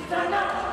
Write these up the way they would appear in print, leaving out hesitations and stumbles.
Zamanama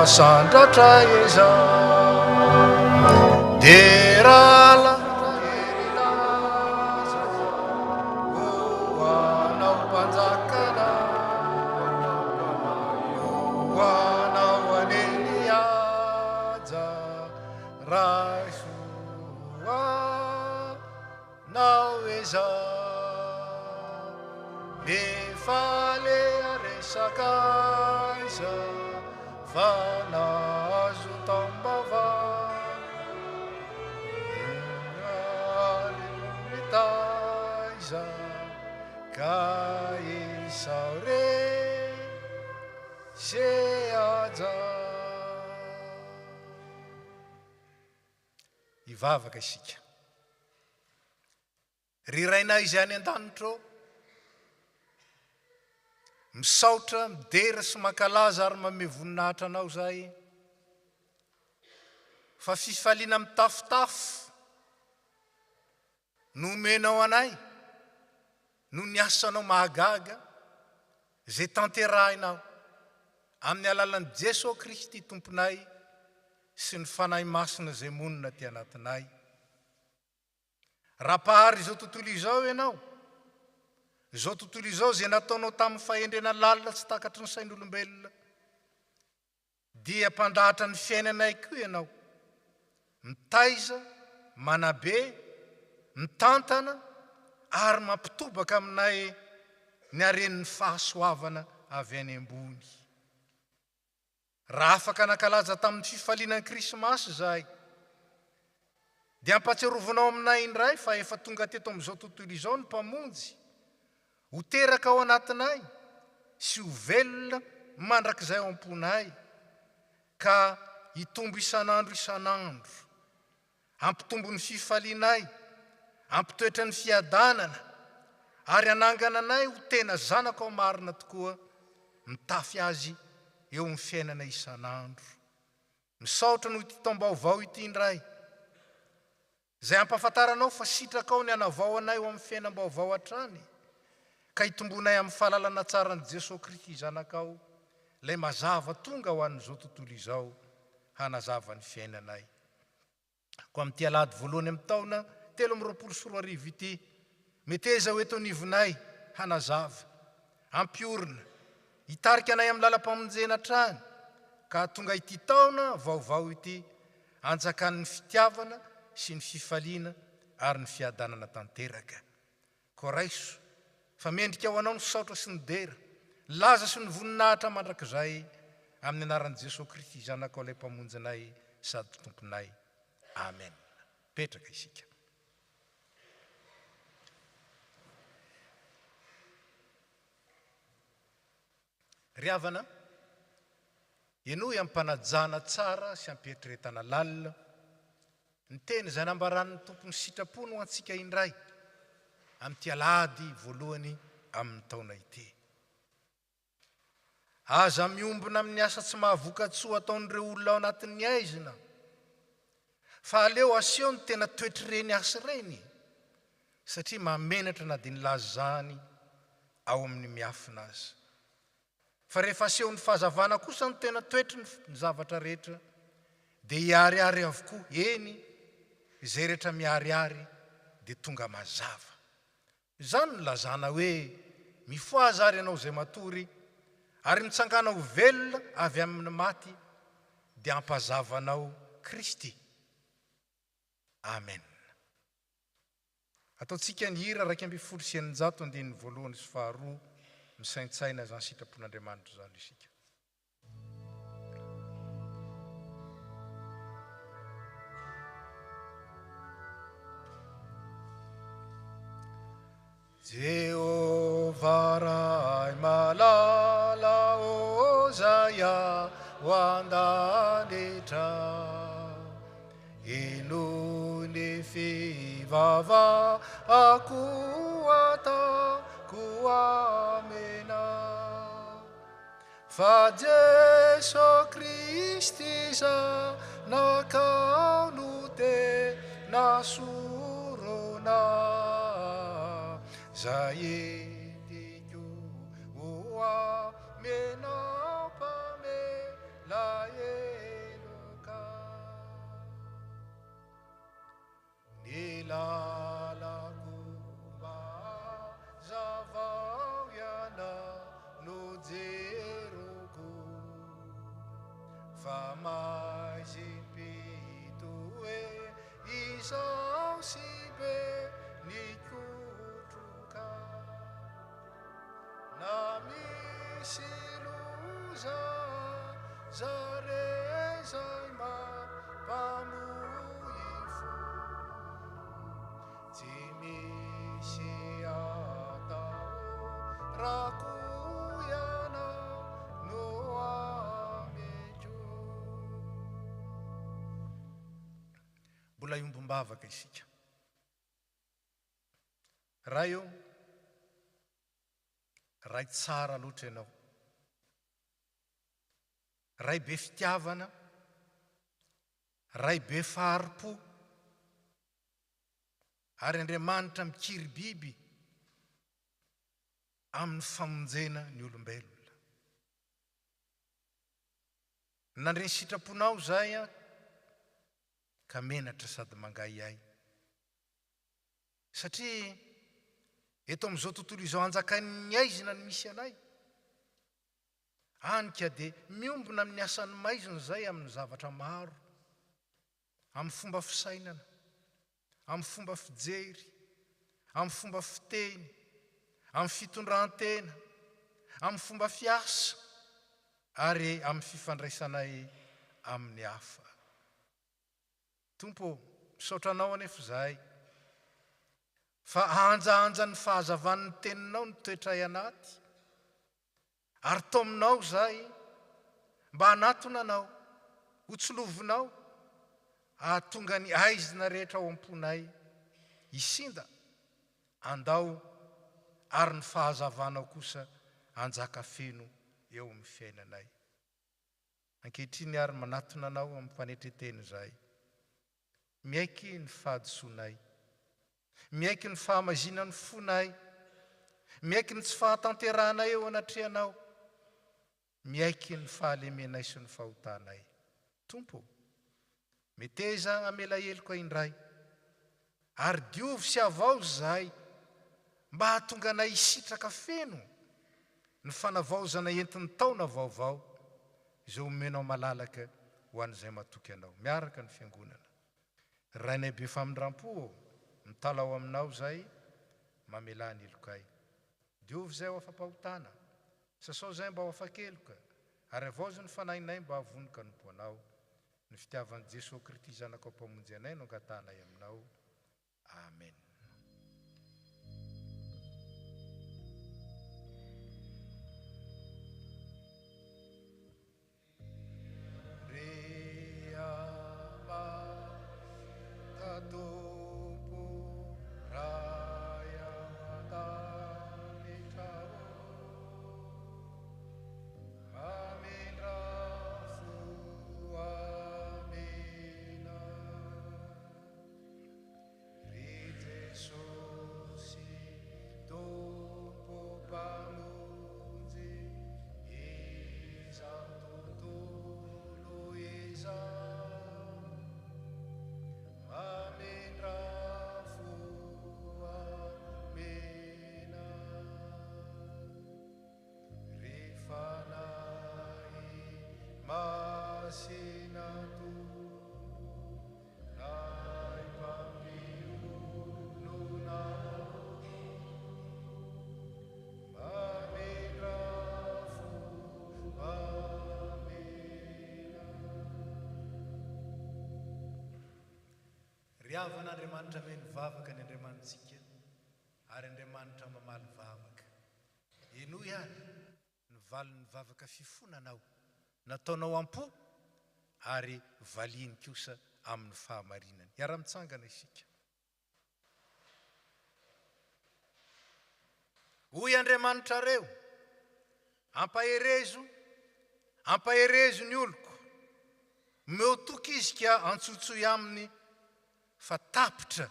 sandratra eza de rala hoanao mpanjakana hoanao aneny aja raisoanao eza efa le aresaka iza fa nazo tambava mitaiza ka isao re se aja ivavaka isika riraina izy any an-danitro misaotra midera sy mankalaza ary mame voninahitra anao zay fa fifaliana mitafotafo no omenao anay no niasanao mahagaga zay tanterahinao amin'ny alalan'i Jesosy Kristy tomponay sy ny fanahy masina zay monina ty anatinay rapahary izao tontolo izao ianao izao tontolo izao zay nataonao tamin'ny fahendrena lalina tsy takatry ny sain'olombelona dia mpandahatra ny fiainanay koa ianao mitaiza manabe mitantana ary mampitobaka aminay ny aren'ny fahasoavana avy any ambony raha afaka nankalaza tamin'ny fifalianan'ny krismasy zahay dia ampatsiarovinao aminay indray fa efa tonga teto amin'izao tontolo izao ny mpamonjy ho teraka ao anatinay sy ho velona mandrakizay ao am-ponay ka hitombo isan'andro ampitombo ny fifalianay ampitoetra ny fiadanana ary anangana anay ho tena zanako ao marina tokoa mitafy azy eo amin'ny fiainana isan'andro misaotra no ity tambaovao ity indray zay ampafantaranao fa sitraka ao ny anavao anay ho amin'ny fiainam-baovao hatrany ka hitombonay amin'ny fahalalana tsaran'i Jesosy Kristy zanakao lay mazava tonga ho an'izao tontolo izao hanazava ny fiainanay ko amin'ity alahady voalohany amin'ny taona 2024 ity meteza ho eto anivonay hanazava ampiorina hitarika anay amin'ny lalam-pamonjena hatrany ka tonga ity taona vaovao ity anjakan'ny fitiavana sy ny fifaliana ary ny fiadanana tanteraka ko raiso fa mendrika ao anao ny saotra sy ny dera laza sy ny voninahitra mandrakizay amin'ny anaran'i Jesosy Kristy zanakao lay mpamonjinay sady tomponay amen petraka isika ry havana ianao ampanajana tsara sy ampietretana lalina ny teny zay nambaran'ny tompony sitrapony ho antsika indray amin'ity alahady voalohany amin'ny taona ity aza miombona amin'ny asa tsy mahavokatsoa ataon'ireo olona ao anatin'ny aizina fa aleo aseho ny tena toetr'ireny asa ireny satria mamenatra na dia ny lazany ao amin'ny miafina azy fa rehefa aseho ny fahazavana kosa ny tena toetry ny zavatra rehetra dia hiariary avokoa eny izay rehetra miariary dia tonga mazava izany ny lazana hoe mifoaza ary ianao zay matory ary mitsangana ho velona avy amin'ny maty dia ampazavanao Kristy amen ataontsika ny hira 212 sy 2 misaintsaina zany sitrapon'Andriamanitra zany isika Jehovah ray malala ozaya wandanitra inuni fivava akuata kuamena fa Jesosy Kristy zanakao no tena sorona zay etiko ho amenao pamela fa mai zimpito hoe izao sy be nikotroka na misy loza zare zay mampamoy fo tsy misy atao rakoiana no amejo. Mbola iombom-bavaka isika. Ray io ray tsara loatra ianao, ray be fitiavana, ray be faharipo, ary Andriamanitra mikiry biby amin'ny famonjena ny olombelona. Nandreny sitraponao zay ka menatra sady mangay ahy. Satria eto amin'izao tontolo izao anjakan'ny aizina ny misy anay. Anika dia miombona amin'ny asan'ny maizina zay amin'ny zavatra maro, amin'ny fomba fisainana, amin'ny fomba fijery, amin'ny fomba fiteny, amin'ny fitondran-tena, amin'ny fomba fiasa, ary amin'ny fifandraisanay amin'ny hafa. Tompo, misaotranao anefa zahay, fa anja ny fahazavan'ny teninao ny toetray anaty, ary tominao zay mba hanatona anao, hotsolovinao, ahatonga ny aizina rehetra ao am-ponay isinda, andao, ary ny fahazavanao kosa anjaka feno eo amin'ny fiainanay. Ankehitriny ary manatona anao amin'ny fanetreteny zay. Miaiky ny fahadisoanay, miaiky ny fahamazinan'ny fonay, miaiky ny tsy fahatanteranay eo anatrehanao, miaiky ny fahalemenay sy ny fahotanay. Tompo, meteza amela heloka indray, ary diovy sy avao zay mba hahatonga anay isitraka feno ny fanavaozana entin'ny taona vaovao izay omenao malalaka ho an'izay matoky anao. Miaraka ny fiangonana. Rainay be famindram-po mitalao aminao zay mamela ny helokay. Diovy zay ho afa-pahotana, sasao zay mba ho afa-keloka, ary avaozy ny fanahinay mba havonoka ny poanao. Ny fitiavan'i Jesosy Kristy zanakao mpamonjy anay no angatanay aminao. Amen. Riavan'Andriamanitra meny vavaka ny Andriamanitsika, ary Andriamanitra mamaly vavaka. Eno ihany ny valiny vavaka fifonanao, nataonao ampo, ary valiny kosa amin'ny fahamarinany. Iara-mitsangana isika. Hoy Andriamanitra reo, ampaherezo ny oloko, meotoky izy ka antsotsoy aminy, fa tapitra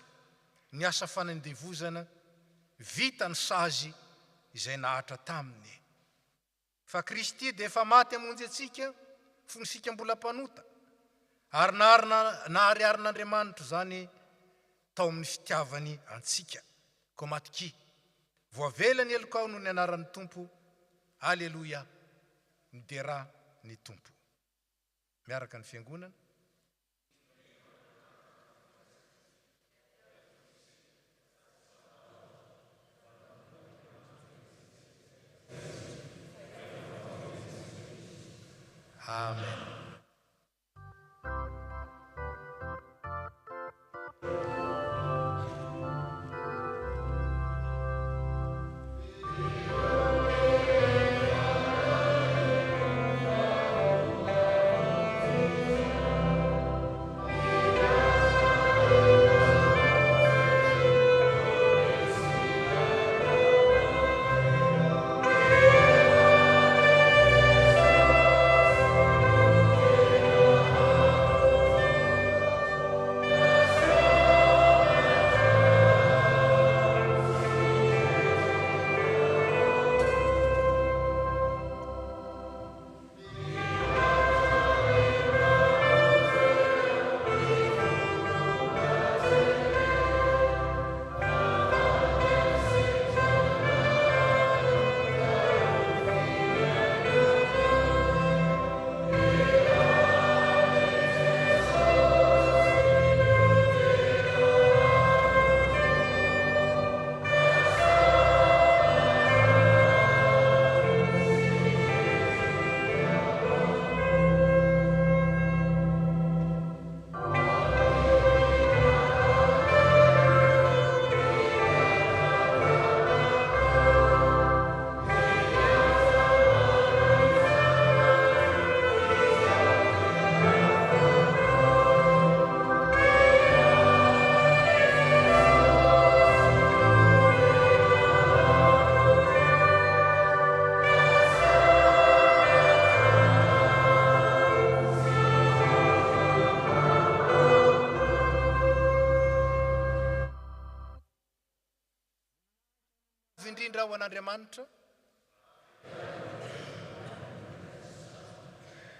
ny asa fanandevozana vita ny sazy izay nahatra taminy. Fa Kristy dia efa maty hamonjy atsika, fonisika mbola mpanota, ary nahariarin'Andriamanitra zany tao amin'ny fitiavany antsika. Ko matoki, voavela ny helokao noho ny anaran'ny Tompo. Aleluia, midera ny Tompo. miaraka ny fiangonana. Amen. Indrindra ho an'Andriamanitra.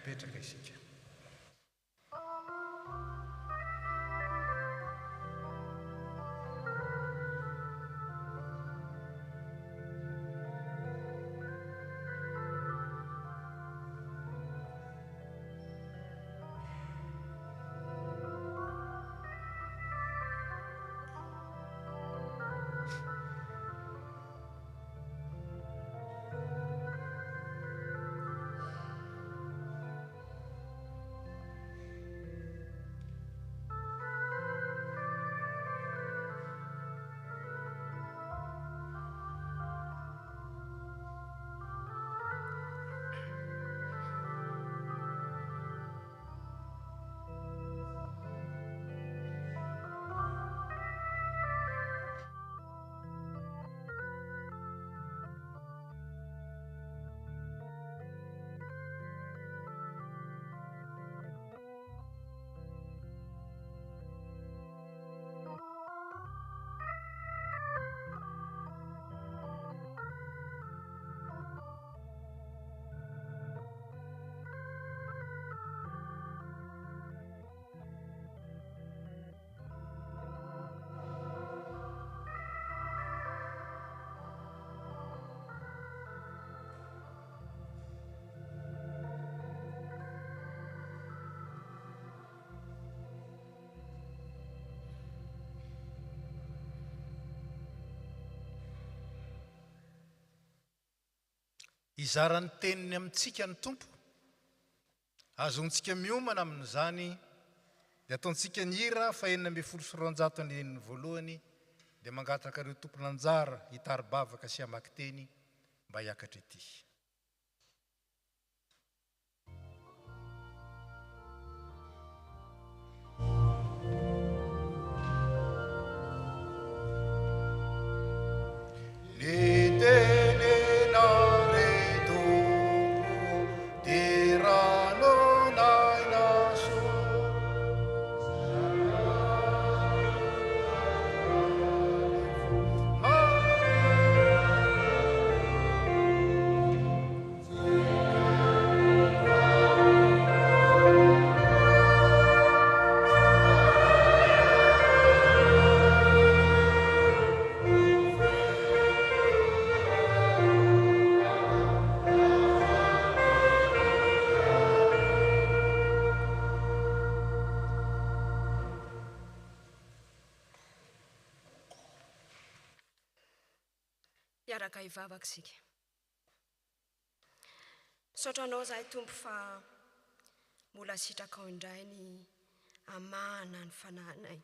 Petraka isika. Izarany teniny amintsika ny tompo, azontsika miomana amin'izany, dia ataontsika ny hira fa 420 ny voalohany, dia mangataka ireo tompon'anjara hitaribavaka sy hamaky teny mba hiakatra ety. Iaraka hivavaka isika. Misaotra anao izahay Tompo fa mbola sitraka ao indray ny amahana ny fanahinay.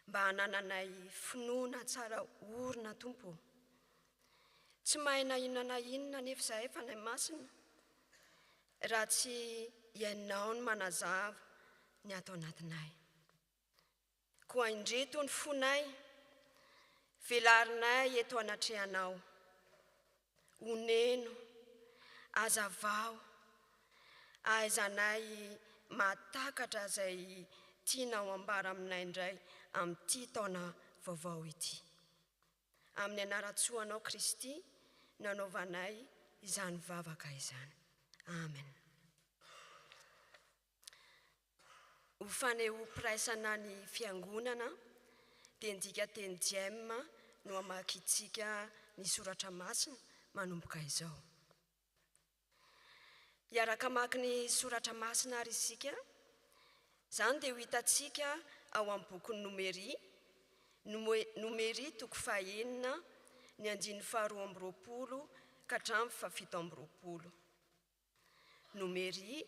Mba hanananay finoana tsara orina Tompo. Tsy mahay na inona nefa izahay Fanahy Masina raha tsy ianao ny manazava ny atao anatinay. Koa indreto ny fonay, velarinay eto anatrehanao. Oneno, azavao, ahaizanay mahatakatra izay tianao ambara aminay indray amin'ity taona vaovao ity. Amin'ny anaran-tsoanao Kristy, nanaovanay izany vavaka izany. Amen. Ho fanehom-piraisana ny fiangonana, dia ndika teny Diema no hamakitsika ny soratra masina manomboka izao. Iaraka mamaky ny soratra masina ary isika, izany dia ho hitantsika ao amin'ny bokin'ny Nomery toko 9, ny 12 ka hatramin'ny 17. Nomery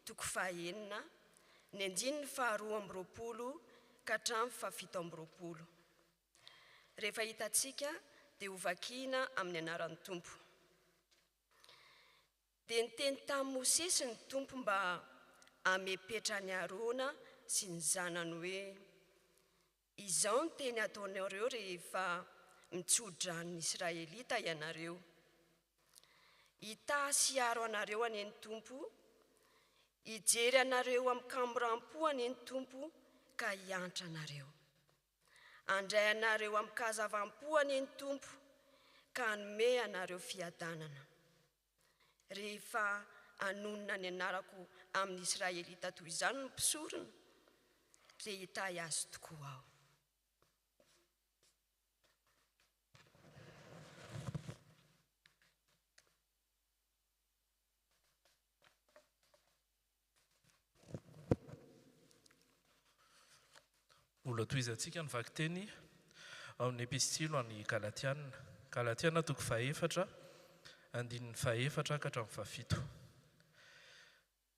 toko 9, ny 12 ka hatramin'ny 17. Rehefa hitantsika dia ho vakiana amin'ny anaran'ny Tompo. Dia niteny tamin'i Mosesy ny Tompo mba hamepetra ny Arona sy ny zanany hoe: izao ny teny ataonareo rehefa mitso-dranon'ny Israelita ianareo. Hita sy aro anareo aneny Tompo, hijery anareo amin'ny kamoram-po aneny Tompo ka hiantra anareo. Handray anareo amin'ny kahazavam-po aneny Tompo ka hanome anareo fiadanana. Rehefa hanonona ny anarako amin'ny Israelita toy izany ny mpisorona, dia hita azy tokoa aho. Mbola toizantsika ny vakiteny ao amin'ny epistilo any Galatiana. Galatiana toko 4, andininy 4 ka hatramin'ny 7.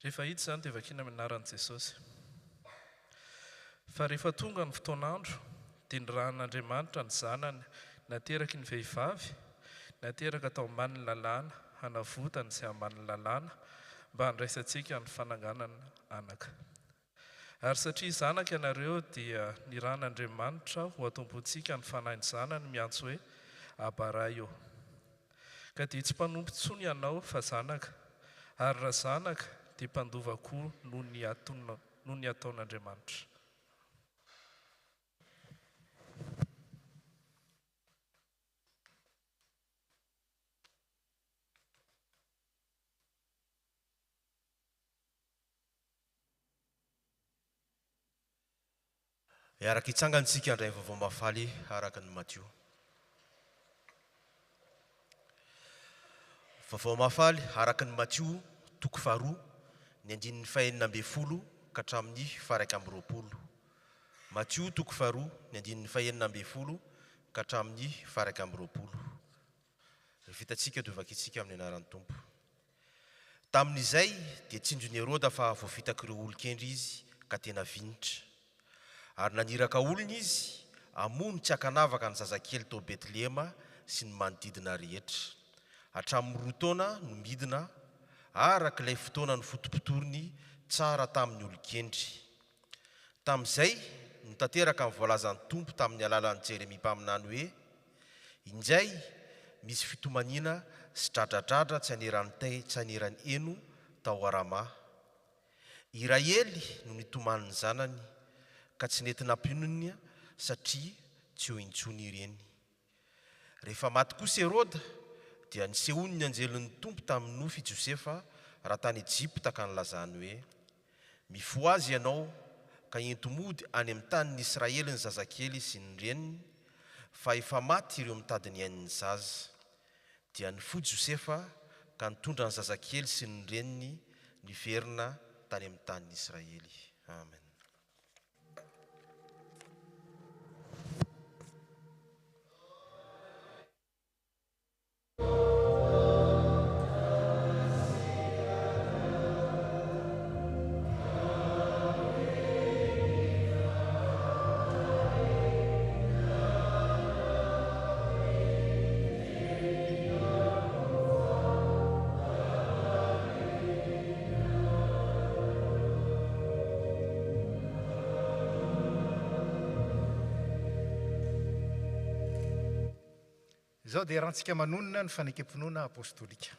Rehefa hita izany dia vakiana amin'ny anaran'i Jesosy. Fa rehefa tonga ny fotoan'andro, dia nirahan'Andriamanitra ny zanany nateraky ny vehivavy, nateraka tao ambanin'ny lalàna, hanavotany izay ambanin'ny lalàna, mba handraisantsika ny fananganana anaka. Ary satria zanaka ianareo dia nirahan'Andriamanitra ho atompontsika ny fanahiny zanany miantso hoe Abaraio. Ka dia tsy mpanompo intsony ianao fa zanaka, ary raha zanaka dia mpandova koa noho ny ataon'Andriamanitra. Araka hitsangantsika andray vaovao mafaly araka ny Matthieu. Vaovao mafaly araka ny Matthieu toko 2, ny 9:40 ka hatramin'ny 1:20. Matthieu toko 2, ny 9:40 ka hatramin'ny 1:20. Vitantsika dia vakitsika amin'ny anaran'ny Tompo. Tamin'izay dia tsindry ny Herôda fa voafitaka ireo olon-kendry izy ka tena vinitra. Ary naniraka olona izy hamono tsy hakanavaka ny zazakely tao Betlehema sy ny manodidina rehetra. Hatramin'ny 2 taona no midina araka ilay fotoana ny fotom-pitoriny tsara tamin'ny olon-kendry. Tamin'izay no tanteraka amin'ny voalazan'ny Tompo tamin'ny alalan'ny Jeremia mpaminany hoe: indray misy fitomaniana sy dradradratra tsy hanerany eno tao Arama. Iraely no nitomaniny zanany, ka tsy nentina ampionina satria tsy ho intsony ireny. Rehefa maty kosa Herôda, dia nisehony ny anjelon'ny Tompo tamin'ny nofy Josefa raha tany Ejipta ka nilazany hoe: mifoha azy ianao ka ento-mody any amin'ny tanin'ny Israely ny zazakely sy ny reniny, fa efa maty ireo mitady ny ain'ny zaza. Dia nifoha Josefa ka nitondra ny zazakely sy ny reniny niverina tany amin'ny tanin'ny Israely. Amen. Izao dia rahantsika manonona ny fanekam-pinoana apôstôlika.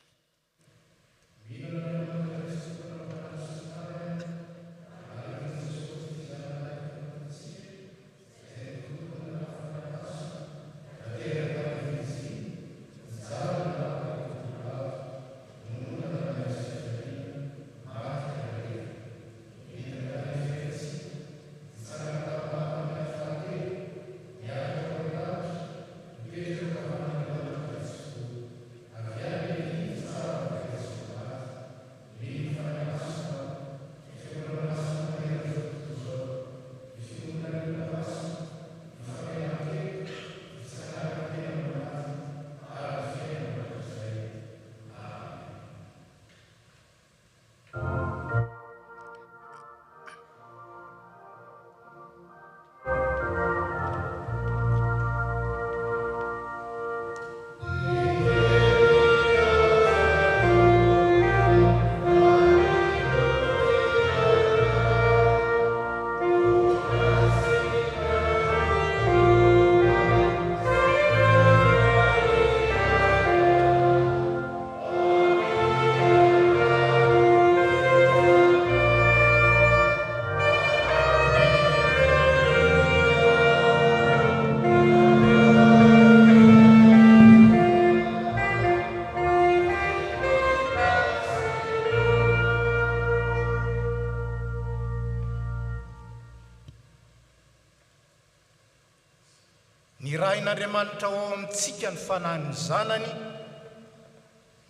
Ny rain'Andriamanitra ao amintsika ny fanahiny zanany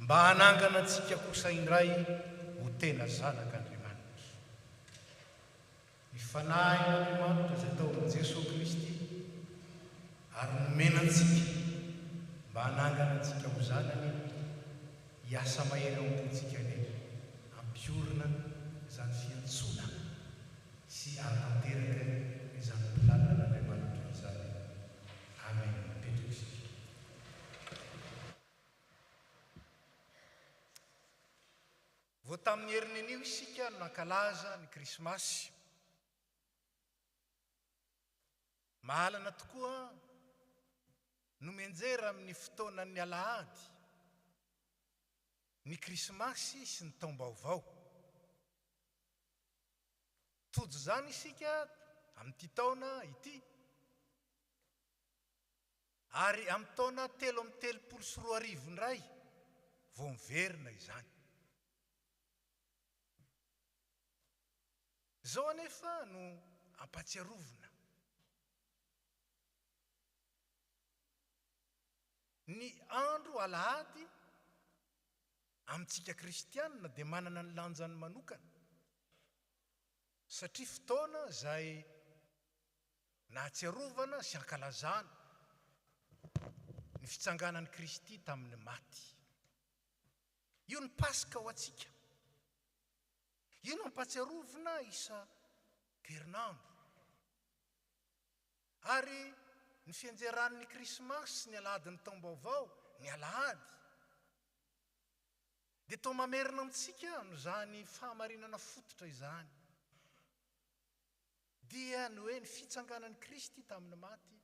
mba hanangana antsika kosa indray ho tena zanak'Andriamanitra. Ny fanahin'Andriamanitra izay tao amin'i Jesosy Kristy ary nomena antsika mba hanangana antsika ho zanany hiasa mahery ao amintsika rehetra, hampiorina izany fiantsoana sy hahatanteraka izany planin'Andriamanitra izany. Amen. Vao tamin'ny herinan'io isika nankalaza ny krismasy. Mahalana tokoa no mianjera amin'ny fotoanan'ny alahady, ny krismasy sy ny taom-baovao. Tojo zany isika amin'ity taona ity. Ary amin'ny taona 334 indray vao miverina izany. Zao anefa no ampatsiarovina ny andro alahady amintsika kristianina dia manana ny lanjany manokana, satria fotoana izay nahatsiarovana sy ankalazana ny fitsanganan'i Kristy tamin'ny maty. Io ny Paska ho antsika. Io no ampatsiarovina isa-kerinandro. Ary ny fianjeran'ny krismasy ny alahady ny taom-baovao, ny alahady, dia toa mamerina amintsika no zany fahamarinana fototra izany. Dia ny hoe ny fitsanganan'i Kristy tamin'ny maty.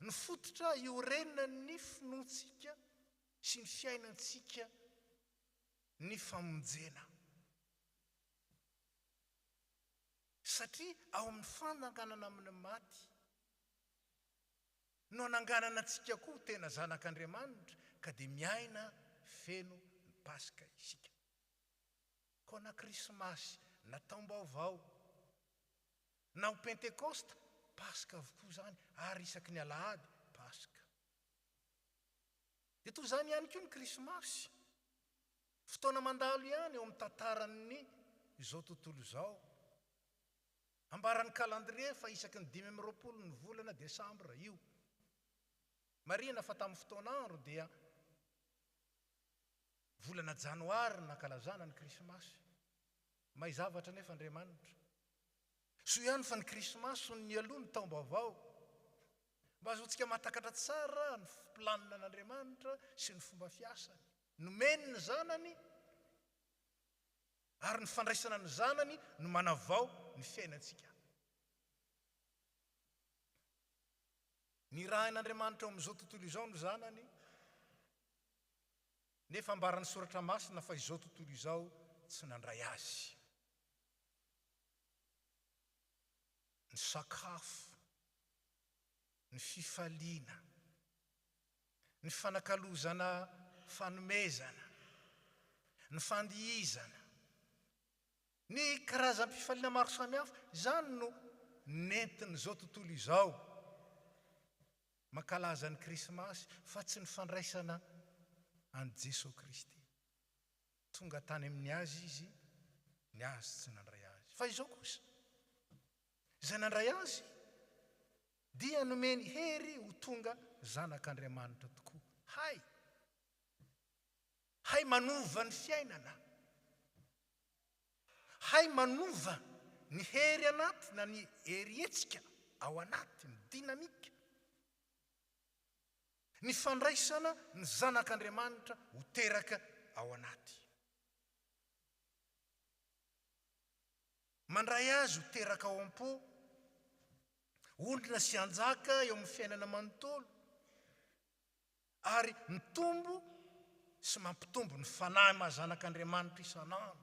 Ny fototra iorenina ny finoantsika sy ny fiainantsika ny famonjena. Satria ao amin'ny fananganana amin'ny maty no ananganana antsika koa tena zanak'Andriamanitra ka dia miaina feno ny Paska isika. Koa na krismasy, na taom-baovao, na ho Pentekosta, Paska avokoa zany, ary isaky ny alahady, Paska. Dia toy izany ihany koa ny krismasy. Fotoana mandalo ihany eo amin'ny tantaran'ny izao tontolo izao. Ambaran'ny calendrier fa isaky ny 25 ny volana Desambra io. Marina fa tamin'ny fotoan'andro dia volana Janoary nankalazana ny krismasy. May zavatra nefa Andriamanitra. So ihany fa ny krismasy so ny aloha ny taom-baovao. Mba azotsika mahatakatra tsara ny planina an'Andriamanitra sy ny fomba fiasany. Nomeny ny zanany ary ny fandraisana ny zanany no manavao ny fiainantsika. ny raha n'Andriamanitra eo amin'izao tontolo izao no zanany, nefa mbarany soratra masina fa izao tontolo izao tsy nandray azy. Ny sakafo, ny fifaliana, ny fanakalozana fanomezana, ny fandihizana, ny karazam-pifaliana maro samihafa, izany no nentin'izao tontolo izao mankalaza ny krismasy, fa tsy ny fandraisana an' Jesosy Kristy. Tonga tany amin'ny azy izy, ny azy tsy nandray azy. Fa izao kosa, izay nandray azy dia nomeny hery ho tonga zanak'Andriamanitra tokoa. Hay manova ny fiainana, hay manova ny hery anaty na ny hery hetsika ao anaty, ny dinamika, ny fandraisana ny zanak'Andriamanitra ho teraka ao anaty. Mandray azy ho teraka ao am-po, olona sy anjaka eo amin'ny fiainana manontolo, ary mitombo sy mampitombo ny fanahy mahazanak'Andriamanitra isanandro.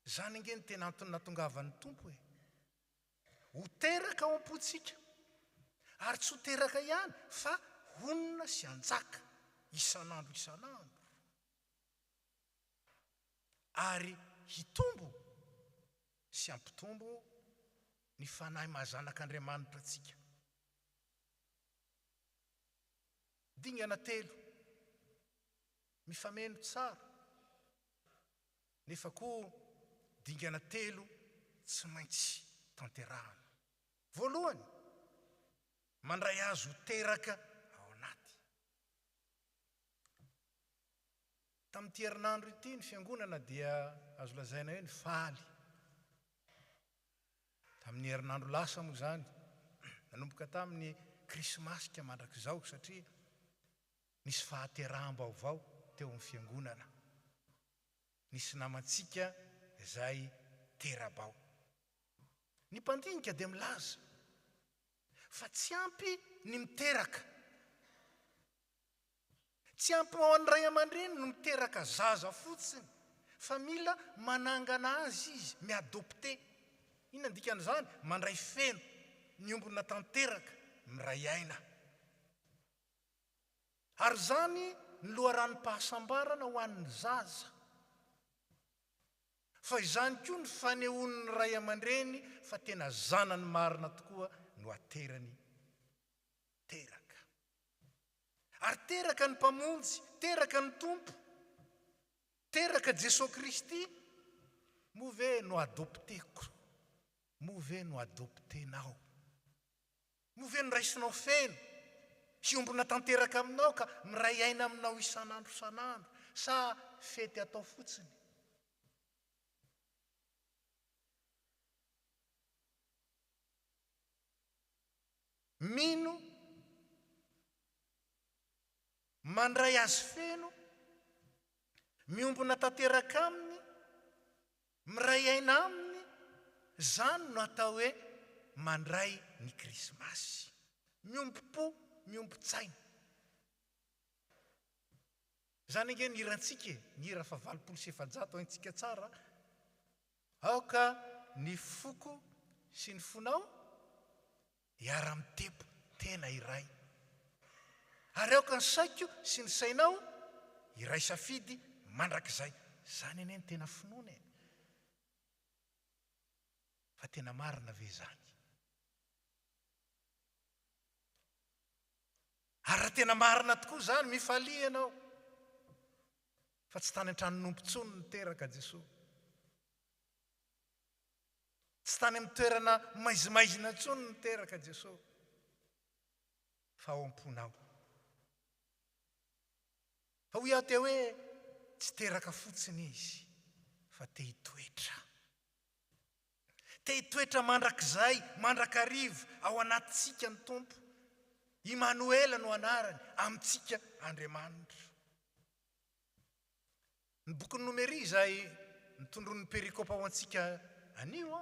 Zany nge ny tena antony nahatongavan'ny tompo ho teraka ao am-pontsika, ary tsy ho teraka ihany fa honina sy anjaka isanandro isanandro, ary hitombo sy ampitombo ny fanahy mahazanak'Andriamanitra antsika. Dingana telo, mifameno tsara, nefa koa dingana telo tsy maintsy tanterahana. Voalohany, mandray azy ho teraka ao anaty. Tamin'ity herinandro ity ny fiangonana dia azo lazaina hoe ny faly. Tamin'ny herinandro lasa moa zany, nanomboka tamin'ny krismasika mandrakizao, satria nisy fahateraham-baovao teo amin'ny fiangonana. Nisy namantsika izay terabao. Ny mpandinika dia milaza fa tsy ampy ny miteraka, tsy ampy ao an'ny ray aman-dreny no miteraka zaza fotsiny, fa mila manangana azy izy, miadopte. Inona dikan'izany? Mandray feno, ny ombona tanteraka, miray aina. Ary zany ny loharanom-pahasambarana ho an'ny zaza. Fa izany koa ny fanehoan'ny ray aman-dreny fa tena zanany marina tokoa no aterany teraka. Ary teraka ny mpamonjy, teraka ny tompo, teraka Jesosy Kristy, moa ve no adopteko, moa ve no adoptenao, moa ve no raisinao feno, hiombona tanteraka aminao ka miray aina aminao isanandro isanandro, sa fety atao fotsiny? Mino mandray azy feno, miombona tanteraka aminy, miray aina aminy, zany no atao hoe mandray ny krismasy. Miombi-po, miombi-tsaina. Zany nge ny hirantsika, ny hira fa 700 antsika tsara, aoka ny foko sy ny fonao hiara-mitepo tena iray. Ary aoka ny saiko sy ny sainao iray safidy mandrakizay. Zany ene ny tena finoana e. Fa tena marina ve zany? Ary raha tena marina tokoa zany, mifalia ianao, fa tsy tany an-tranon'ompo tsony ny teraka Jesosy. Tsy tany amin'ny toerana maizimaizina tsony ny teraka Jesosy, fa ao am-ponao. Fa hoy aho teo hoe tsy teraka fotsiny izy, fa te hitoetra. Te hitoetra mandrakizay, mandrakarivo ao anatintsika ny tompo. Immanuel no anarany, amintsika Andriamanitra. Ny boky Nomery izay nitondron'ny perikopa ao antsika anio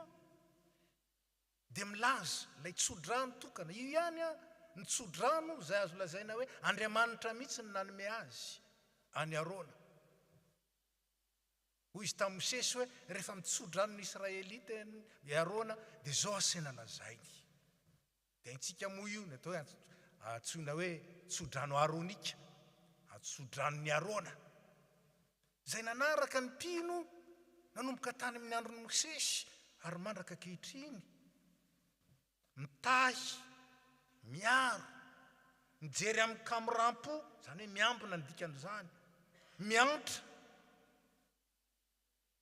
dia milaza ilay tsodrano tokana. Io ihany nitsodrano zay azo lazaina hoe Andriamanitra mihitsy ny nanome azy any Arona. Hoy izy tamin'ny Mosesy hoe rehefa mitsodrano ny Israelita i Arona dia zao asena lazainy. Dia intsika moa io natao hoe antsoina hoe tsodrano aronika, atsodrano ny Arona. Zay nanaraka ny mpino nanomboka tany amin'ny andron'ny Mosesy ary mandraka ankehitriny. Mitahy, miaro, mijery amin'ny kamorampo, zany hoe miambina ny dikan'izany, miantra,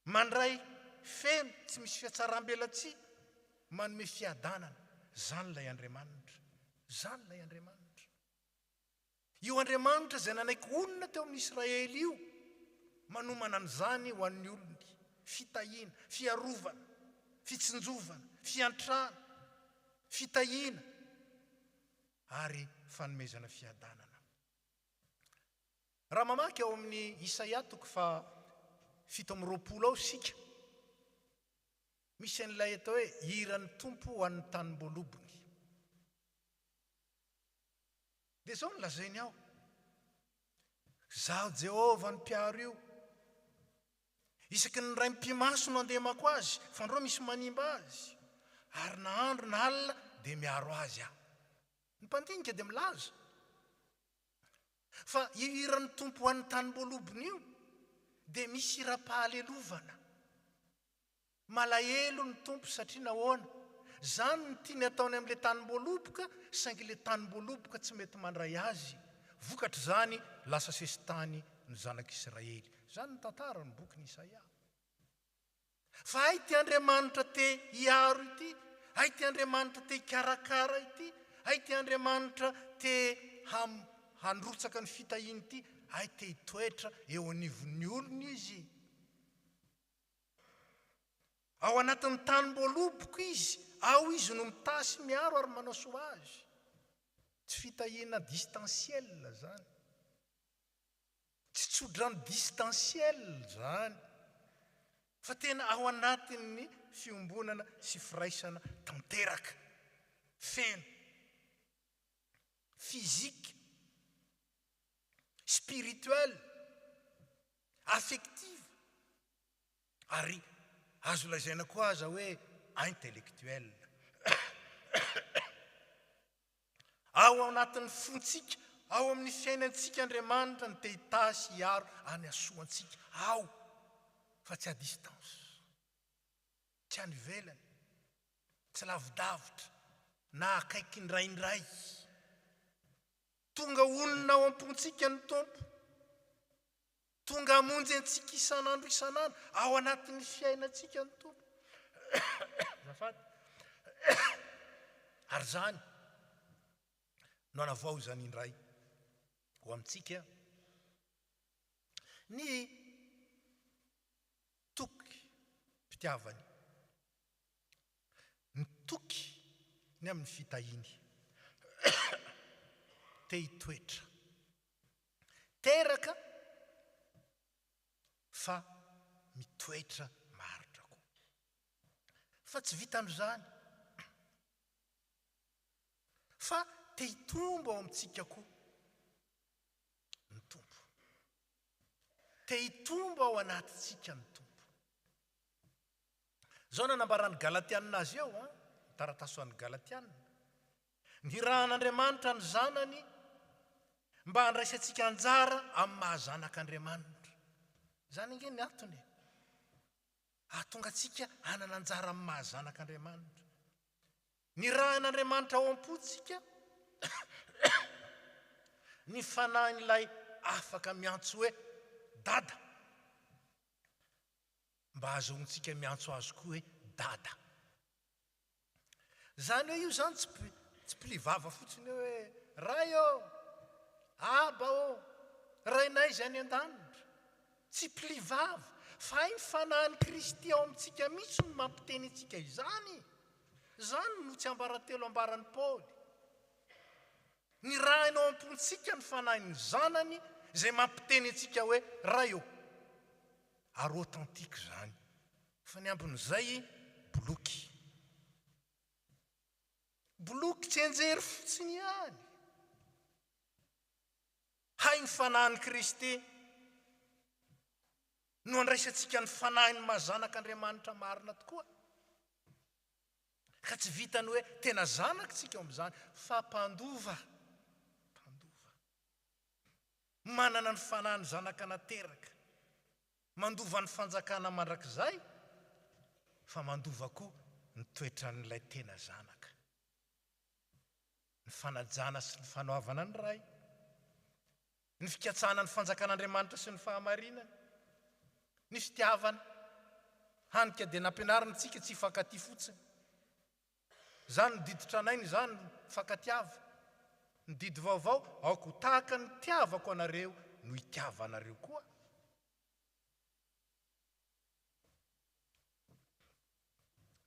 mandray feno tsy misy fiatsaram-belatsy, manome fiadanana. Zany ilay Andriamanitra. Zany ilay Andriamanitra. Io Andriamanitra izay nanaiky olona teo amin'ny Israely io, manomana an'izany ho an'ny olony. Fitahiana, fiarovana, fitsinjovana, fiantrana, fitahiana ary fanomezana fiadanana. Raha mamaky ao amin'ny Isaia 7:20 ao sika, misy an'ilay atao hoe hiran'ny tompo ho an'ny tanimbolobony. Dia zao nolazainy ao, zaho Jehova ny mpiaro io, isaky ny ray mpimaso no andemako azy, fa andro misy manimba azy, ary na andro na alina dia miaro azy aho. Ny mpandinika dia milaza fa io hiran'ny tompo ho an'ny tanimbolobony io dia misy hira-pahalelovana. Malahelo ny tompo satria nahoana? Zany ny tiany ataony amin'ilay tanimboaloboka, saingy ilay tanimboaloboka tsy mety mandray azy. Vokatra zany lasa sesitany ny zanak'Israely. Zany ny tantara ny bokin'ny Isaia. Fa ay ty Andriamanitra te hiaro ity, ay ty Andriamanitra te hikarakara ity, ay ty Andriamanitra te handrotsaka ny fitahiany ity, ay te hitoetra eo anivon'ny olony izy. Ao anatin'ny tanimboaloboko izy, ao izy no mitasy miaro ary manao soa azy. Tsy fitahiana distanciel zany. Tsy tsodrano distanciel zany. Fa tena ao anatin'ny fiombonana sy firaisana tanteraka, feno, fizika, spirituel, affective, ary azo lazaina koa aza hoe intellectuel. Ao anatin'ny fontsika, ao amin'ny fiainantsika Andriamanitra ny te hitasy hiaro any asoantsika. Ao, fa tsy à distance, tsy any velany, tsy lavidavitra, na akaiky indraindray. Tonga olona ao am-pontsika ny tompo, tonga hamonjy antsika isan'andro isan'andro, ao anatin'ny fiainantsika ny tompo. Ary zany no anavao zany indray ho amintsika ny toky mpitiavany, ny toky ny amin'ny fitahiny, te hitoetra teraka fa mitoetra maharitra koa. Fa tsy vitan'izany, fa te hitombo ao amintsika koa ny tompo, te hitombo ao anatintsika ny tompo. Zao nanambarany Galatianina azy eo, tarataso an'ny Galatianina. Ny rahan'Andriamanitra ny zanany mba handraisantsika anjara amin'ny mahazanak'Andriamanitra. Zany inge ny antony, ahatonga antsika hanana anjara amin'ny mahazanak'Andriamanitra. Ny rahan'Andriamanitra ao am-potsika ny fanahin'ilay afaka miantso hoe dada, mba ahazoantsika miantso azo koa hoe dada. Zany hoe io zany tsy mpilivava fotsiny hoe ray ô, aba ô, rainay zay any an-danitra. Tsy mpilivava, fa ny fanahin'i Kristy ao amintsika mihitsy no mampiteny antsika izany. Zany no tsy ambaratelo ambaran'ny Paoly. Ny rahinao am-pontsika ny fanahin'ny zanany zay mampiteny antsika hoe ray ô. Ary authentique zany. Fa ny ambin'izay boloky. Boloky tsy enjery fotsiny ihany. hay ny fanahiny Kristy no andraisantsika ny fanahiny mazanaka Andriamanitra marina tokoa. Ka tsy vitany hoe tena zanakitsika eo amin'izany fa mpandova. Manana ny fanahiny zanaka nateraka, mandova ny fanjakana mandrakizay, fa mandova koa ny toetran'ilay tena zanaka. Ny fanajana sy ny fanaovana ny ray, ny fikatsana ny fanjakan'Andriamanitra sy ny fahamarinany, ny fitiavana, hanika dia nampianarantsika tsy hifankaty fotsiny. Zany ny didy tranainy, zany ny fankatiava. Ny didy vaovao, aoko tahaka ny tiavako anareo no hitiava anareo koa.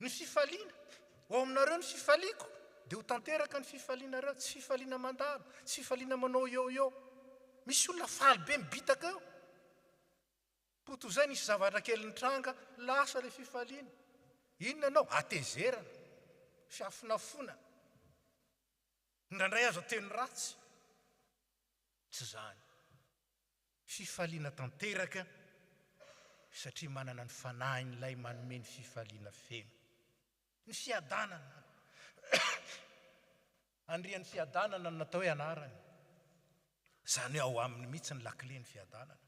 Ny fifaliana, ao aminareo ny fifaliako, dia ho tanteraka ny fifalianareo, tsy fifaliana mandalo, tsy fifaliana manao eo. Misy olona faly be mibitaka eo. Poto zay nisy zavatra kely ny tranga, lasa le fifaliana. Inona anao? Atezerana, fiafonafona. Ndrandray azo ateny ratsy. Tsy zany. Fifaliana tanteraka satria manana ny fanahiny ilay manome ny fifaliana feno. Ny fiadanana. Andrian'ny fiadanana no natao hoe anarany. Zany hoe ao aminy mihitsy ny lakile ny fiadanana.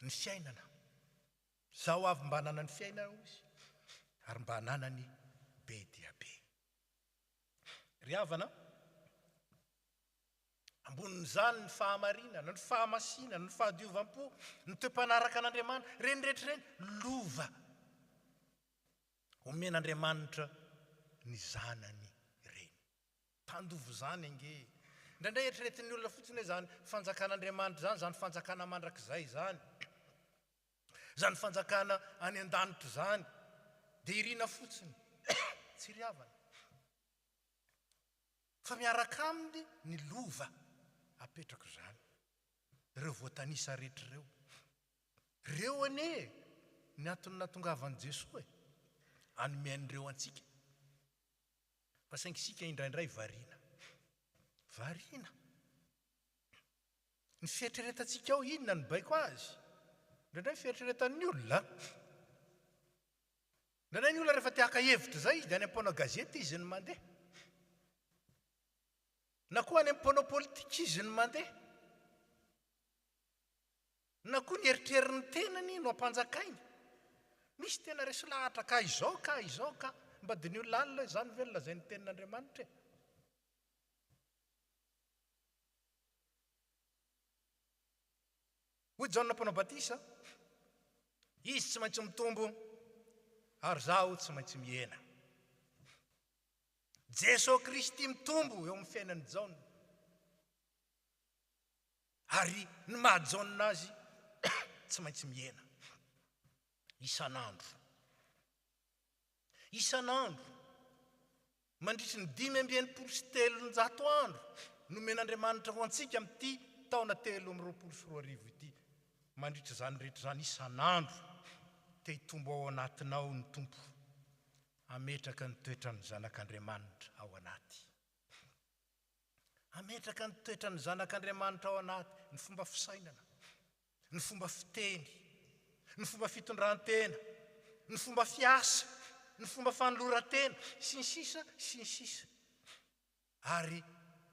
Ny fiainana. Zaho avy mba hanana ny fiainana izy, ary mba hananany be dia be. Ry havana, ambonin'izany ny fahamarinana, ny fahamasinana, ny fahadiovam-po, ny toe-panaraka an'Andriamanitra, reny rehetra reny, lova. Omen'Andriamanitra ny zanany reny. Tandovo zany ange. Ndraindray eritreretin'ny olona fotsiny hoe zany fanjakan'Andriamanitra zany fanjakana mandrakizay zany. Zany fanjakana any an-danitra zany. Dia irina fotsiny. Tsy ry havana. Fa miaraka aminy ny lova apetrako zany. Ireo voatanisa rehetra ireo. Reo ane ny antony nahatongavan'i Jesosy anomean'ireo antsika. Fa saingy isika indraindray variana. Variana. Ny fieritreretantsika ao inona ny baiko azy? Indraindray fieritreretan'ny olona. Indraindray ny olona rehefa te-haka hevitra zay, dia any am-ponao gazety izy ny mandeha. Na koa any am-ponao politika izy ny mandeha. Na koa ny eritrerin'ny tenany no ampanjakainy. Misy tena resy lahatra ka izao ka, mba dia ny olona alina zany velona zay ny tenin'Andriamanitra. Hoy Jaona Mpanao Batisa, izy tsy maintsy mitombo, ary zaho tsy maintsy mihena. Jesosy Kristy mitombo eo amin'ny fiainan'ny Jaona. Ary ny maha-Jaona azy tsy maintsy mihena. Isan'andro. Mandritry ny 5,300 andro nomen'Andriamanitra ho antsika amin'ity taona 324 ity. Mandritra zany rehetra zany isan'andro te hitombo ao anatinao ny tompo. Ametraka ny toetrany zanak'Andriamanitra ao anaty. Ametraka ny toetrany zanak'Andriamanitra ao anaty. Ny fomba fisainana, ny fomba fiteny, ny fomba fitondrantena, ny fomba fiasa, ny fomba fanolorantena, sy ny sisa. Ary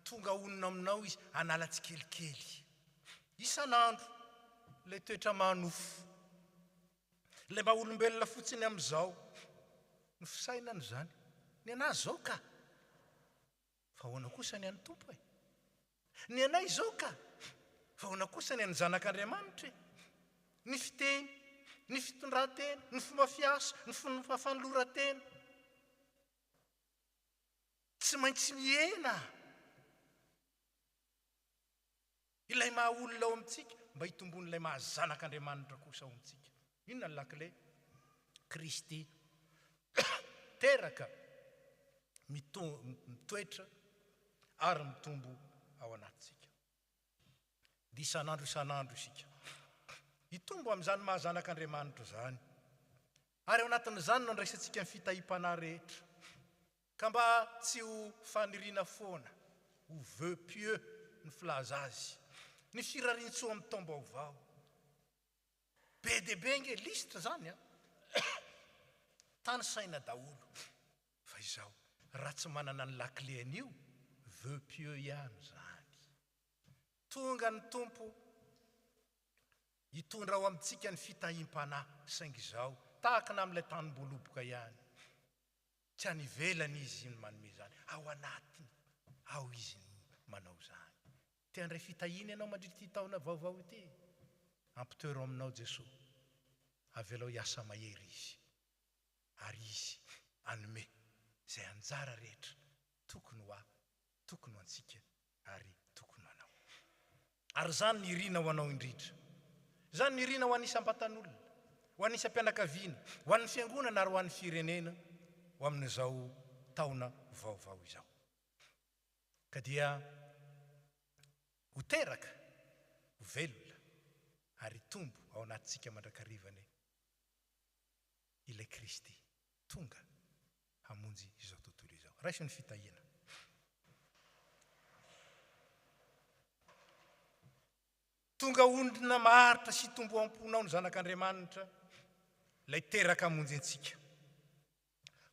tonga onona aminao izy hanala tsikelikely. Isan'andro, ilay toetra manofo, ilay maha-olombelona fotsiny amin'izao, ny fisainana zany. Ny anay zao ka. Fa hoana kosa ny an'ny tompo e. Ny anay zao ka. Fa hoana kosa ny an'ny zanak'Andriamanitra e. Ny fiteny, ny fitondrantena, ny fomba fiasa, ny fomba fanolorantena. Tsy maintsy mihena. Ilay maha-olona ao amintsika, mba hitombon'ilay mahazanak'Andriamanitra kosa ao amintsika. Inona ny lakile? Kristy teraka, mitoetra, ary mitombo ao anatsika. Dia isan'andro isika. Hitombo amin'izany mahazanak'Andriamanitra zany. Ary ao anatin'izany no andraisantsika ny fitahim-panahy rehetra. Ka mba tsy ho faniriana foana. ho veu pieux ny filaza azy, ny firarintsoa amin'ny taom-baovao. Be dehibe nge lisitra zany a tany saina daholo. Fa izao raha tsy manana ny lakile an'io, veu pieux ihany zany. Tonga ny tompo hitondra ao amintsika ny fitahim-panahy saingy izao tahaka na amin'ilay tanimboloboka ihany. Tsy any ivelany izy ny manome zany, ao anatiny ao izy manao zany. Te andray fitahiny ianao mandritra ty taona vaovao ity, ampitoero aminao Jesosy, avelao hiasa mahery izy, ary izy anome zay anjara rehetra tokony ho ahy, tokony ho antsika, ary tokony ho anao. Ary zany ny irina ho anao indrindra, zany ny irina ho anisam-batan'olona, ho anisam-pianakaviana, ho an'ny fiangonana ary ho an'ny firenena, ho amin'izao taona vaovao izao. Ka dia ho teraka, ho velona, ary tombo ao anatintsika mandrakarivany ilay Kristy tonga hamonjy izao tontolo izao. Raisy ny fitahiana. Tonga ondrina maharitra sy tombo amponao ny zanak'Andriamanitra, lay teraka hamonjy antsika.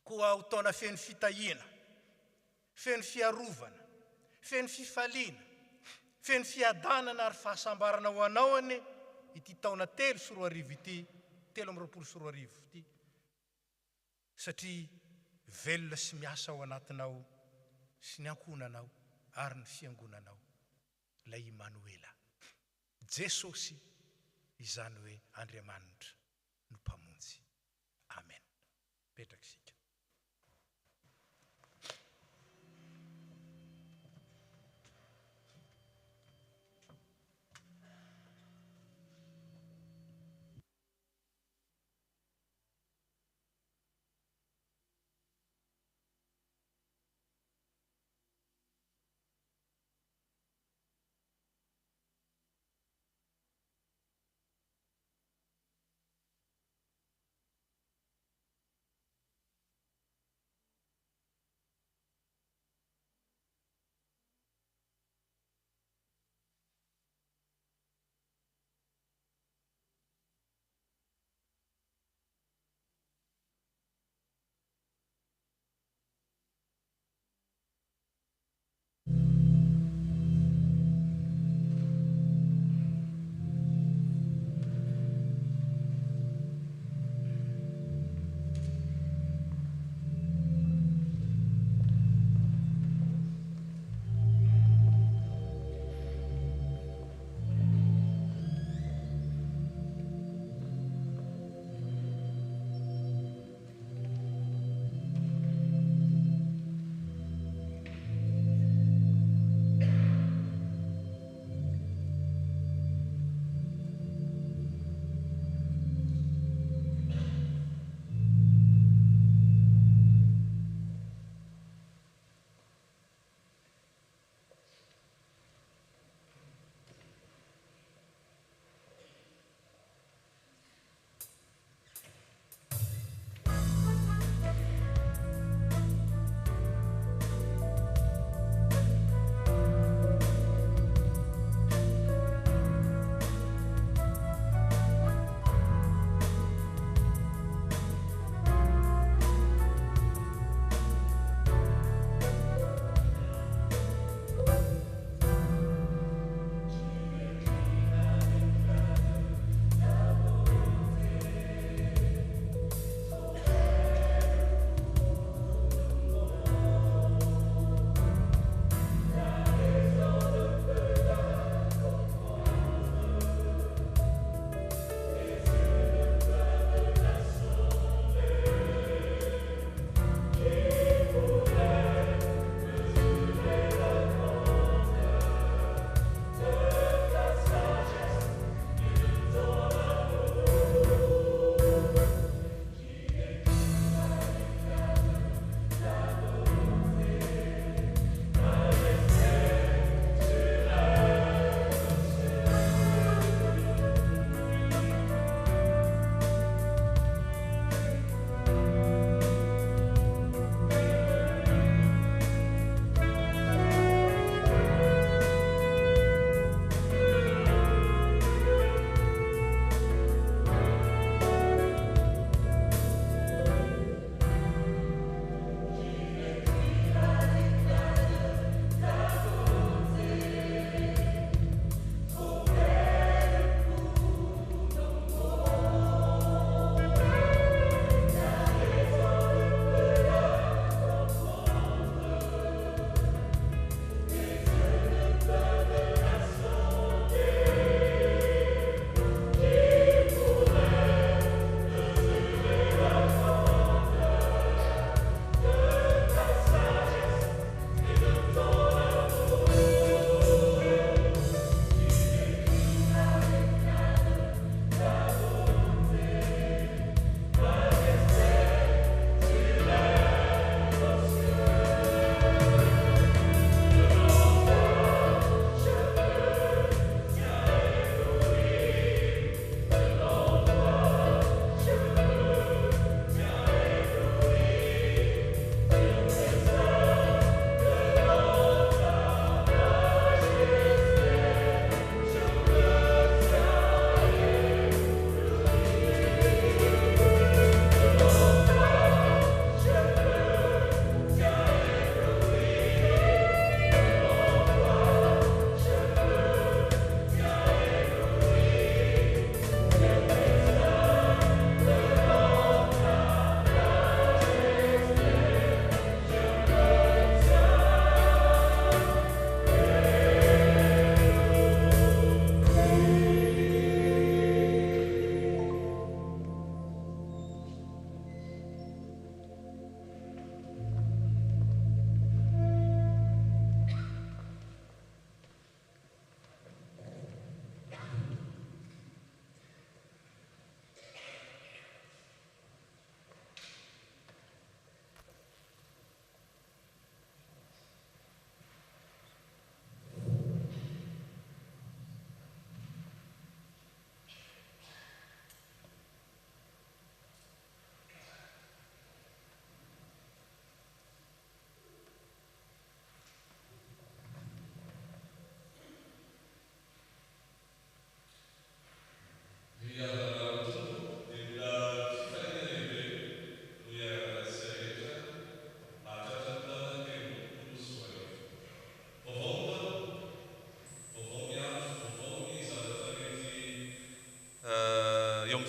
Koa ho taona feno fitahiana, feno fiarovana, feno fifaliana, feno fiadanana ary fahasambarana ho anao ane ity taona 3 sy 4 arivo ity, 3 sy 4 arivo ity. Satria velona sy miasa ao anatinao sy ny ankonanao ary ny fiangonanao lay Immanuela, Jesosy izany hoe Andriamanitra no mpamonjy. Amen. Petraka isika.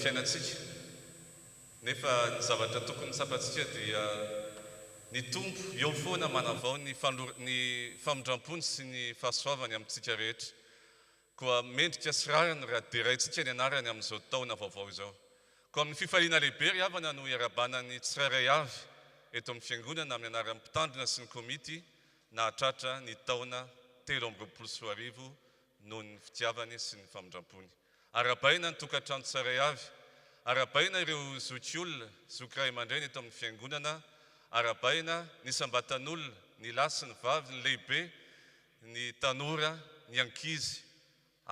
fiainantsika nefa ny zavatra tokony sapatsika dia ny tompo eo foana manavao ny famindram-pony sy ny fahasoavany amintsika rehetra koa mendrika sy rariny raha deraintsika ny anarany amin'izao taona vaovao izao koa amin'ny fifaliana lehibe ry havana no iarabanany tsirairay avy eto amin'ny fiangonana amin'ny anaran'ny mpitandrina sy ny komity nahatratra ny taona 2024 noho ny fitiavany sy ny famindram-pony arabaina ny tokantrano tsirairay avy arabaina ireo zokiolona zokiray aman-dreny eto amin'ny fiangonana arabaina ny sambatan'olona ny lahy sy ny vavy ny lehibe ny tanora ny ankizy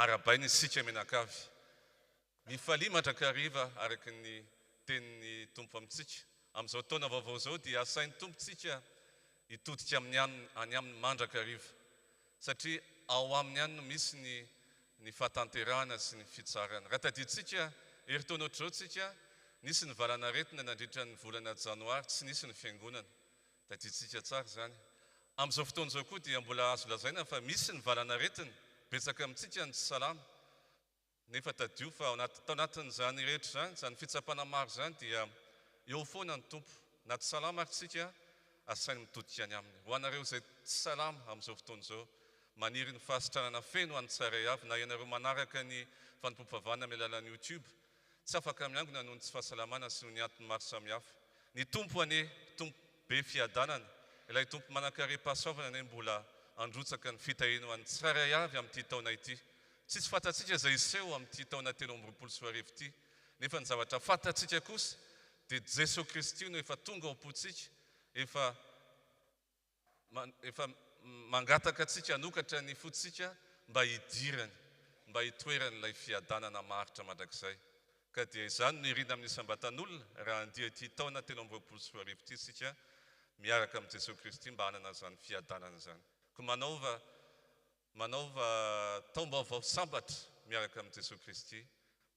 arabaina isika menakavy mifalia mandrakariva araky ny tenin'ny tompo amintsika amin'izao taona vaovao zao dia asain'ny tompontsika hitodika any amin'ny mandrakariva satria ao amin'ny any no misy ny fahatanterahana sy ny fitsarana raha tadiditsika eritaona ohatr'izao tsika nisy ny valana retina nandritra ny volana janoary tsy nisy ny fiangonana tadiditsika tsara zany amin'izao fotoan'izao koa dia mbola azo lazaina fa misy ny valana retina betsaka amintsika ny tsy salama nefa tadio fa tao anatin'izany rehetra zany zany fitsapana maro zany dia eo foana ny tompo na tsy salama aritsika asainy mitodika any aminy ho anareo zay tsy salama amin'izao fotoan'izao maniry ny fahasitranana feno any tsirairay avy na ianareo manaraka ny fanompom-pavana amin'ny alalan'ny YouTube tsy afaka miangona noho ny tsy fahasalamana sy ny antony maro samihafa ny tompo ane tompo be fiadanana ilay tompo manakare-pahasoavana ane mbola androtsaka ny fitahino an'ny tsirairay avy amin'ity taona ity tsisy fatatsika zay iseho amin'ity taona 2024 ity nefa ny zavatra fatatsika kosa dia Jesosy Kristy no efa tonga ao am-potsika efa mangataka atsika hanokatra ny fotsika mba hidirany mba hitoerany ilay fiadanana maritra mandrakizay ka dia izany no irina amin'ny sambatan'olona raha andia ity taona 2024 ity isika miaraka amin'ny Jesosy Kristy mba hanana zany fiadanana zany ko manaova taom-baovao sambatra miaraka amin'ny Jesosy Kristy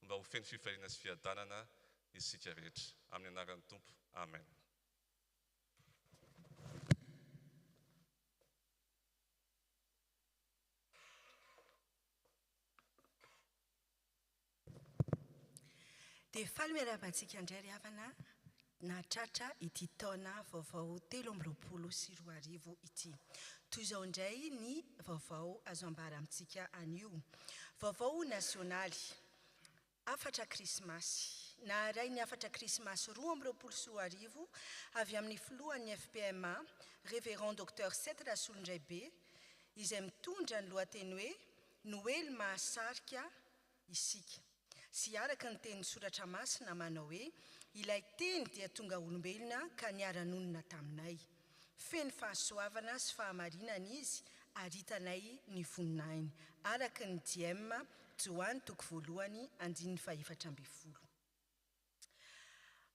mba ho feno fifaliana sy fiadanana isika rehetra amin'ny anaran'ny tompo amen. Dia faly miarabantsika indray ry havana nahatratra ity taona vaovao 2024 ity. Toy izao indray ny vaovao azo ambara amintsika anio. Vaovao nasionaly, afatra krismasy. Naharay ny afatra krismasy 2024 avy amin'ny filohan'ny FPMA, Révérend Dr Seth Rasolondraibe, izay mitondra ny lohateny hoe Noely mahasarika isika. Sy araka ny teny soratra masina manao hoe ilay teny dia tonga olombelona ka niara-nonina taminay. Feno fahasoavana sy fahamarinana izy ary hitanay ny voninainy. Araka ny DM Joany 1:4.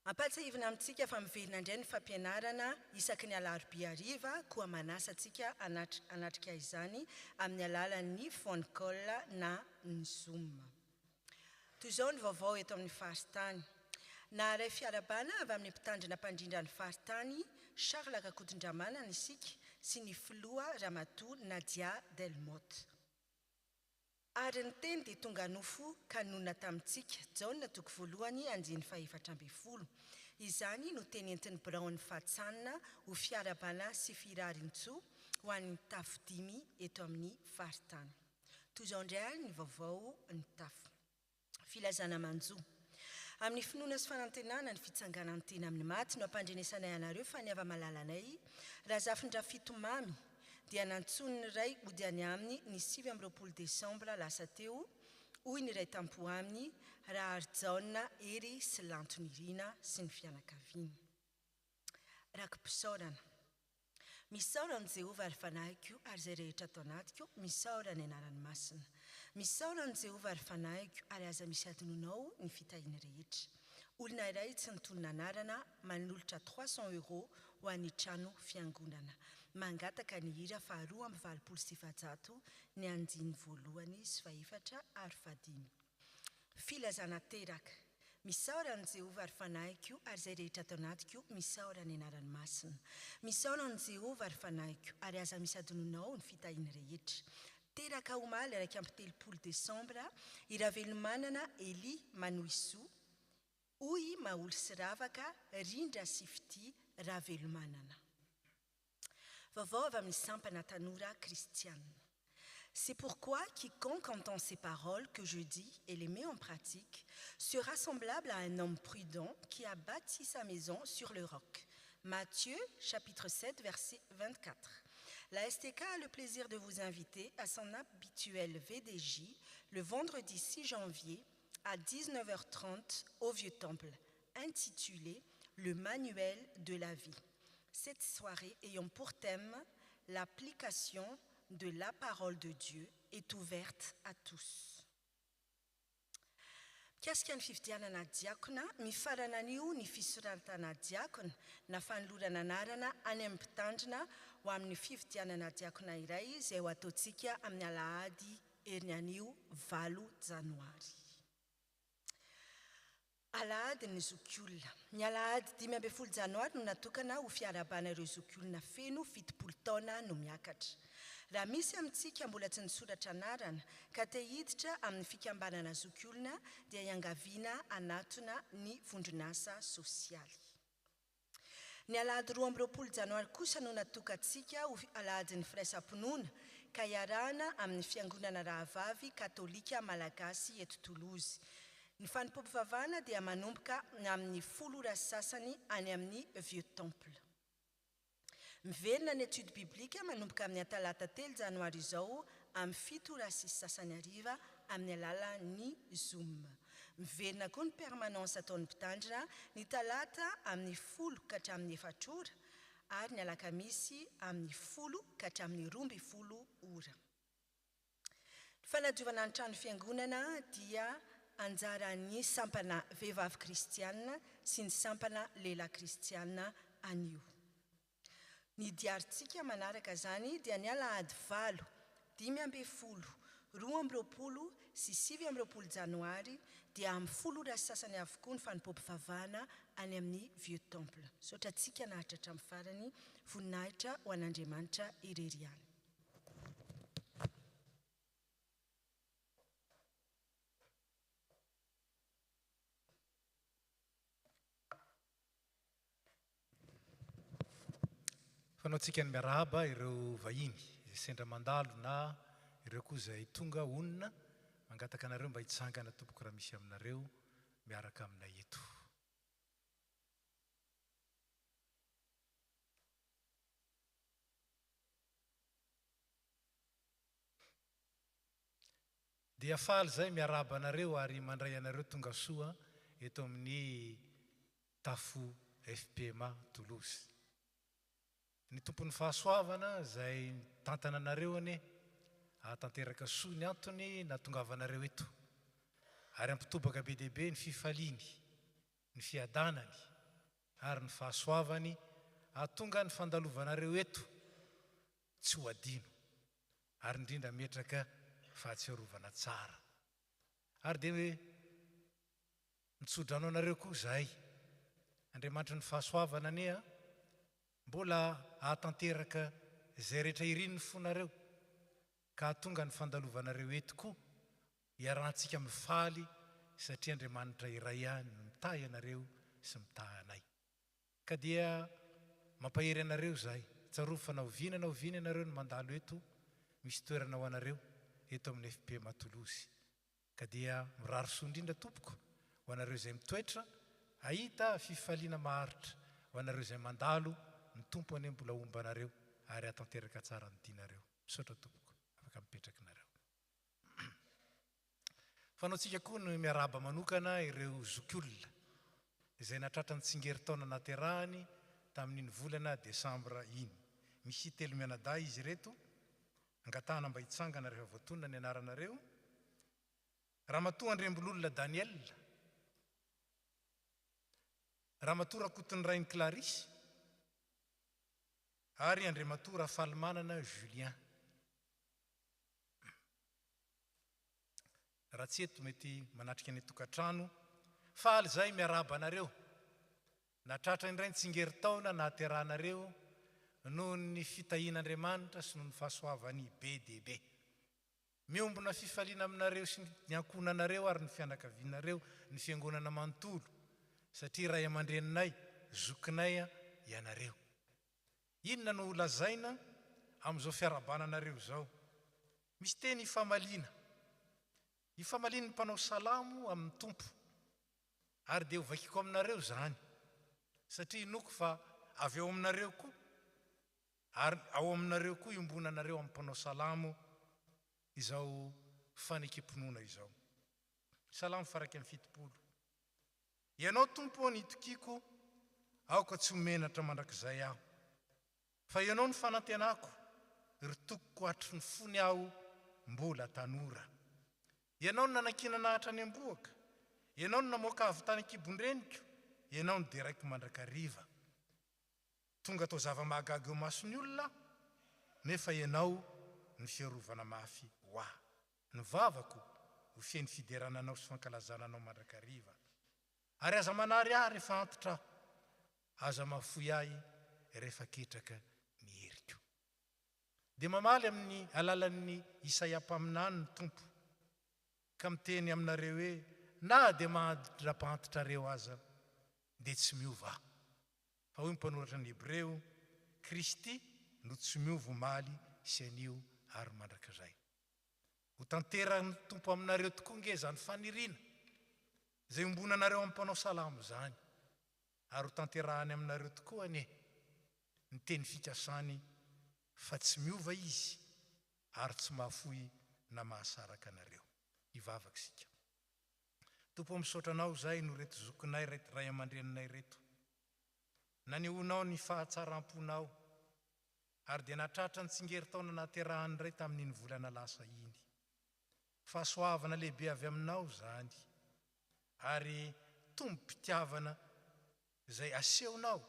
Ampatsahivana amintsika fa miverina indray ny fampianarana isaky ny alarobia hariva koa manasa atsika anatrika izany amin'ny alalan'ny phone call na ny Zoom. Toy izao ny vaovao eto amin'ny faritany. Naharay fiarabana avy amin'ny mpitandrina mpandrindra ny faritany Charles Kakotondramana ny isika sy ny filoha Ramatoa Nadia Delmotte. Ary ny teny dia tonga nofo ka nonina tamintsika Jaona 1:4. Izany no teny entiny Brown Fatsanina ho fiarabana sy firarin-tsoa ho an'ny tafo 5 eto amin'ny faritany. Toy izao indray ny vaovao ny tafo. Filazana manjo. Amin'ny finoana sy fanantenana ny fitsanganan'ny tena amin'ny maty no ampandrenesanay anareo fa ny ava-malalanay Razafindra Fitomamy dia nantsony ray ody any aminy ny 7 Desambra lasa teo hoy ny ray tampo aminy raha Arjaona ery sy lantony irina sy ny fianakaviany. Rakim-pisaorana. Misaorana Jehova ary fanahiko ary izay rehetra atao anatiko, misaorana ny anarany masina. Misaorana Jehova ary fanahiko ary aza misy adinonao ny fitahiana rehetra. Olona iray tsy nitonona anarana manolotra 300 € ho an'ny trano fiangonana. Mangataka ny hira fa 2:700 ny andiny voalohany sy faefatra ary fadimy. Filazana teraka. Misaorana Jehova ary fanahiko ary izay rehetra atao anatiko, misaorana ny anarany masina. Misaorana Jehova ary fanahiko ary aza misy adinonao ny fitahiana rehetra. Teraka omaly 1 Desambra iravelomanana Eli Manoiso hoy maolo sy ravaka rindra sy fity raha velomanana. Vaovao avy amin'ny sampana tanora kristianina. C'est pourquoi quiconque entend ces paroles que je dis et les met en pratique sera semblable à un homme prudent qui a bâti sa maison sur le roc. Matthieu, chapitre 7, verset 24. La STK a le plaisir de vous inviter à son habituel VDJ le vendredi 6 janvier à 19h30 au Vieux-Temple, intitulé « Le manuel de la vie ». Cette soirée ayant pour thème l'application de la parole de Dieu est ouverte à tous. Kasika ny fividianana diakona, mifarana an'io ny fisoratana diakona na fanolorana anarana any amin'ny mpitandrina ho amin'ny fividianana diakona iray izay ho ataontsika amin'ny alahady herin'ny anio 8 janoary. Alahady ny zokiolona. Ny alahady 15 janoary no natokana ho fiarabana ireo zokiolona feno 70 taona no miakatra. Raha misy amintsika mbola tsy nisoratra anarana ka te hiditra amin'ny fikambanana zokiolona dia iangaviana anatona ny vondronasa sosialy. Ny alahady 20 janoary kosa no natokantsika ho alahadin'ny firaisamponoana ka iarahana amin'ny fiangonana rahavavy katolika malagasy eto Toulouse. Ny fanompoam-pivavahana dia manomboka amin'ny 10 sasany any amin'ny Vieux-Temple. Miverina ny étude biblique manomboka amin'ny talata 3 janoary izao amin'ny 7 sasany hariva amin'ny alalan'ny Zoom. Miverina koa ny permanence ataon'ny mpitandrina ny talata amin'ny 10 ka hatramin'ny 4 ora ary ny alakamisy amin'ny 10 ka hatramin'ny 12 ora. Fanadiovana ny trano fiangonana dia anjaran'ny sampana vehivavy kristianina sy ny sampana lehilahy kristianina anio. Ny diarintsika manaraka zany dia ny alahady 8, 12, 20 sy 27 janoary dia amin'ny 10 sasany avokoa ny fanompoam-pivavahana any amin'ny Vieux-Temple. Sotratsika nahitra hatramin'ny farany, voninahitra ho an'Andriamanitra ireriany. Fanaontsika ny miarahaba ireo vahiny izay sendra mandalo na ireo koa izay tonga onona mangataka anareo mba hitsangana tompoko raha misy aminareo miaraka aminay eto. Dia faly zay miarahaba anareo ary mandray anareo tonga soa eto amin'ny tafo FPMA Toulouse. Ny tompon'ny fahasoavana izay tantana anareo ane tanteraka soa ny antony natongavanareo eto ary ampitobaka be dehibe ny fifaliany, ny fiadanany ary ny fahasoavany atonga ny fandalovanareo eto tsy ho adino ary indrindra metraka fahatsiarovana tsara. Ary dia mitsodrano anareo koa zahay Andriamanitra ny fahasoavana ane mbola ahatanteraka izay rehetra iriny ny fonareo ka atonga ny fandalovanareo eto koa hiarahantsika mifaly satria Andriamanitra iray ihany mitahy anareo sy mitahy anay. Ka dia mampahery anareo zahay, tsaroa fa naoviana anareo ny mandalo eto, misy toerana ho anareo eto amin'ny FPMA Toulouse. Ka dia mirary soa indrindra tompoko ho anareo izay mitoetra ahita fifaliana maharitra ho anareo izay mandalo ny tompo ane mbola omba anareo ary atanteraka tsara ny tianareo. Misaotra tompoko, afaka mipetraka nareo. Fanaontsika koa ny miarahaba manokana ireo zokiolona izay natratra ny tsingeritaona naterahany tamin'iny volana Desambra iny. Misy 3 mianaday izy reto, angatahana mba hitsangana rehefa voatonona ny anaranareo. Ramatoa Andrembololona Daniel, Ramatoa Rakotony Rainy Clarisse ary Andriamatoa Rafalimanana Julien. Raha tsy eto mety manatrika ny tokantrano, faly zay miarahaba anareo. Natratra indray ny tsingeritaona nahaterahanareo noho ny fitahian'Andriamanitra sy noho ny fahasoavany be dehibe. Miombona fifaliana aminareo sy ny ankonanareo ary ny fianakavianareo, ny fiangonana manontolo satria ray aman-dreninay zokinay ianareo. Inona no lazaina amin'izao fiarabananareo zao? Misy teny ifamaliana. Ifamaliana ny mpanao salamo amin'ny tompo. Ary dia hovakiko aminareo zany. Satria noko fa avy ao aminareo koa. Ary ao aminareo koa iombonanareo amin'ny mpanao salamo izao fanekemponona izao. Salamo faraka amin'ny 70. Ianao tompo ny itokiko, aoka tsy homenatra mandrakizay aho. Fa ianao ny fanantenako, ritokoko hatry ny fony aho mbola tanora. Ianao ny nanakina nahatra any amboaka. Ianao ny namoaka avy tany an-kibon-dreniko. Ianao ny deraiky mandrakariva. Tonga atao zava-mahagaga eo masony olona, nefa ianao ny fiarovana mafy ho ahy. Ny vavako ho fieny fiderananao sy fankalazananao mandrakariva. Ary aza manary ahy rehefa antitra aho, aza mafoy ahy rehefa ketraka ny heriko. Dia mamaly amin'ny alalan'ny Isaiam-paminany ny tompo, ka miteny aminareo hoe na dia mandra-pantitra aza dia tsy miova aho. Fa hoy mpanoratra ny Hebreo, Kristy no tsy miova omaly sy anio ary mandrakizay. Ho tanterany tompo aminareo tokoa nge zany faniriana zay ombonanareo amin'ny mpanao salamo zany. Ary ho tanterahany aminareo tokoa ane ny teny fikasany fa tsy miova izy ary tsy mahafoy na mahasaraka anareo. Ivavaka sika. Tompo misaotra anao zay no reto zokinay, reto ray aman-dreninay reto. Nanehoanao ny fahatsaram-ponao ary dia natratra ny tsingeritaona naterahany ray tamin'iny volana lasa iny. Fahasoavana lehibe avy aminao zany ary tombo-pitiavana zay asehonao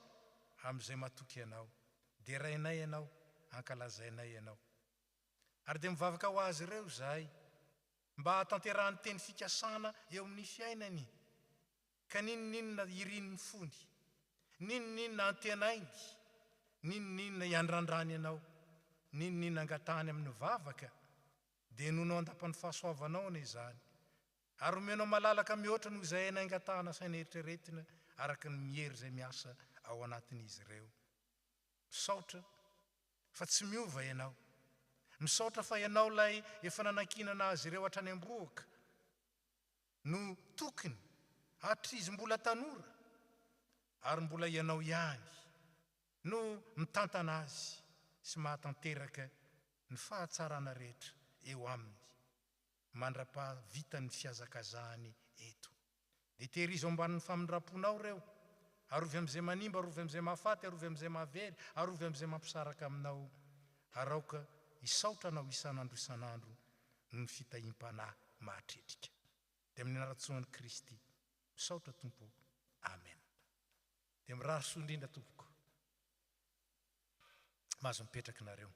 amin'izay matoky ianao. Dia rainay ianao, ankalazainay ianao. Ary dia mivavaka ho azy ireo zahay mba hatanterahany teny fikasana eo amin'ny fiainany. Ka ninona irin'ny fony, ninona antenainy, ninona iandrandrany ianao, ninona angatany amin'ny vavaka, dia nonao andapany fahasoavanao ane zany. Ary omenao malalaka mihoatra noho izay hainay angatahana saina eritreretina araka ny mihery izay miasa ao anatin'izy ireo. Misaotra fa tsy miova ianao. Misaotra fa ianao lay efa nanankinana azy ireo hatrany amboaka no tokony hatry izy mbola tanora ary mbola ianao ihany no mitantana azy sy mahatanteraka ny fahatsarana rehetra eo aminy mandra-pahavitany fiazakazahany eto. Dia tehirizo ambanin'ny famindram-ponao reo, arovy amin'izay manimba, arovy amin'izay mahafaty, arovy amin'izay mahavely, arovy amin'izay mampisaraka aminao. Araoka isaotra anao isan'andro isan'andro ny fitahim-panahy mahatretrika. Dia amin'ny anaratsoan'i Kristy misaotra Tompo. Amen. Dia mirary soa indrindra tompoko. Mahazo mipetraka nareo.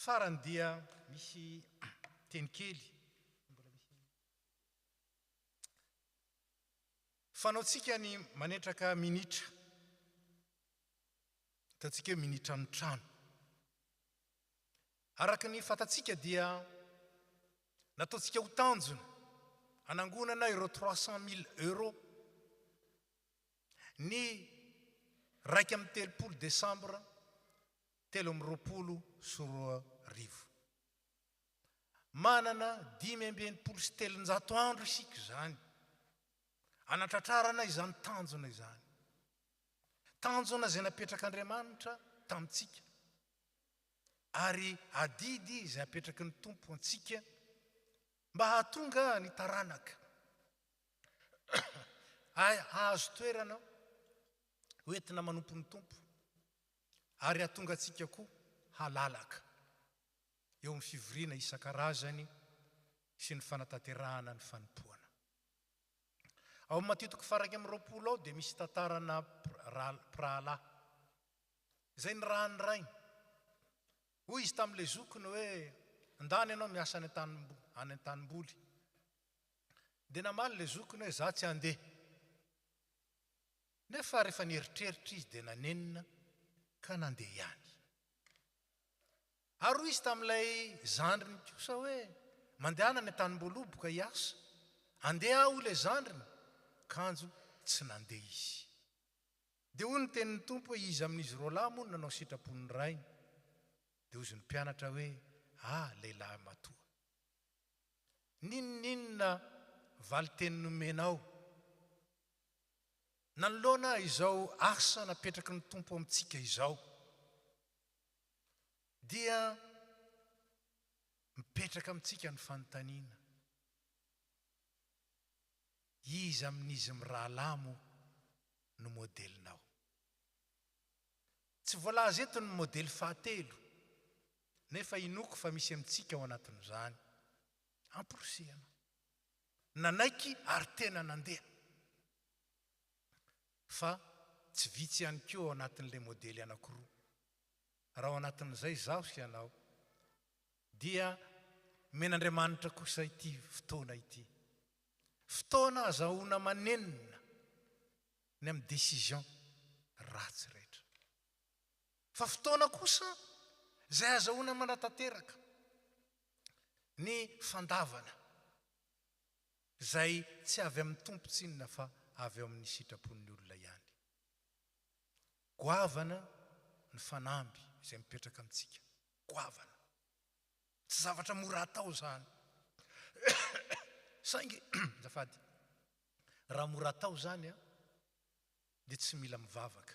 Farany dia misy teny kely. Fanaotsika ny manetraka minitra. Tatsika hoe minitra ny trano. Araka ny fatatsika dia nataotsika ho tanjona anangonana euro 300,000 euro ny 1 Desambra 2024. Manana 5,7 andro isika zany anatratrarana izany tanjona izany. Tanjona izay napetraka tamitsika ary adidy izay apetraky ny tompo antsika mba hahatonga ny taranaka hahazo toerana hoentina manompo ny tompo ary hahatonga antsika koa halalaka eo amin'ny fivoriana isan-karazany sy ny fanatanterahana ny fanompoana. Ao matitoko faraka amin'ny 20 ao dia misy tantarana prahalahy izay ny rahany rainy. Hoy izy tamin'ilay zokiny hoe andany ianao miasa any an-tanimboly. Dia namaly ilay zokiny hoe za tsy handeha. Nefa rehefa nieritreritra izy dia nanenina ka nandeha ihany. Ary hoy izy tamin'ilay zandriny kosa hoe mandehana ny an-tanimboly oboka hiasa andeha ho le zandrina kanjo tsy nandeha izy dia hoy ny tenin'ny tompo hoe izy amin'izy roa lahy moa nanao sitrapon'ny rainy dia ozy ny mpianatra hoe lehilahy matoa ninonina valiteny nomenao nanoloana izao asa napetraky ny tompo amintsika izao dia mipetraka amintsika ny fanontaniana izy amin'izy mirahalahy no modelinao tsy voalaza eto ny modely fahatelo nefa inoko fa misy amintsika ao anatin'izany amporosihana nanaiky ary tena nandeha fa tsy vitsy ihany koa ao anatin'ilay modely anankiroa raha ao anatin'izay zaho sy ianao dia men'Andriamanitra kosa ity fotoana ity fotoana azahoana manenina ny amin'ny décision ratsy rehetra fa fotoana kosa zay azahoana manatanteraka ny fandavana zay tsy avy amin'ny tompo tsinona fa avy eo amin'ny sitrapon'ny olona ihany goavana ny fanamby izay mipetraka amintsika goavana tsy zavatra mora atao zany saingy zafady raha mora atao zany dia tsy mila mivavaka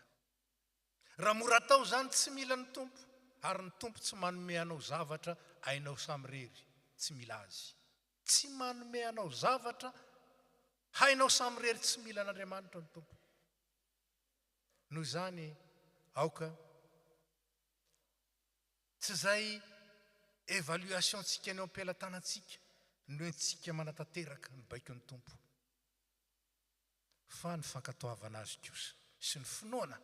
raha mora atao zany tsy mila ny tompo ary ny tompo tsy manome anao zavatra ainao samyrery tsy mila azy tsy manome anao zavatra hainao samyrery tsy mila an'Andriamanitra ny tompo noho izany aoka tsy zay évaluation tsika ny am-pelantanantsika no entsika manatanteraka ny baiko ny tompo fa ny fankatoavana azy kosa sy ny finoana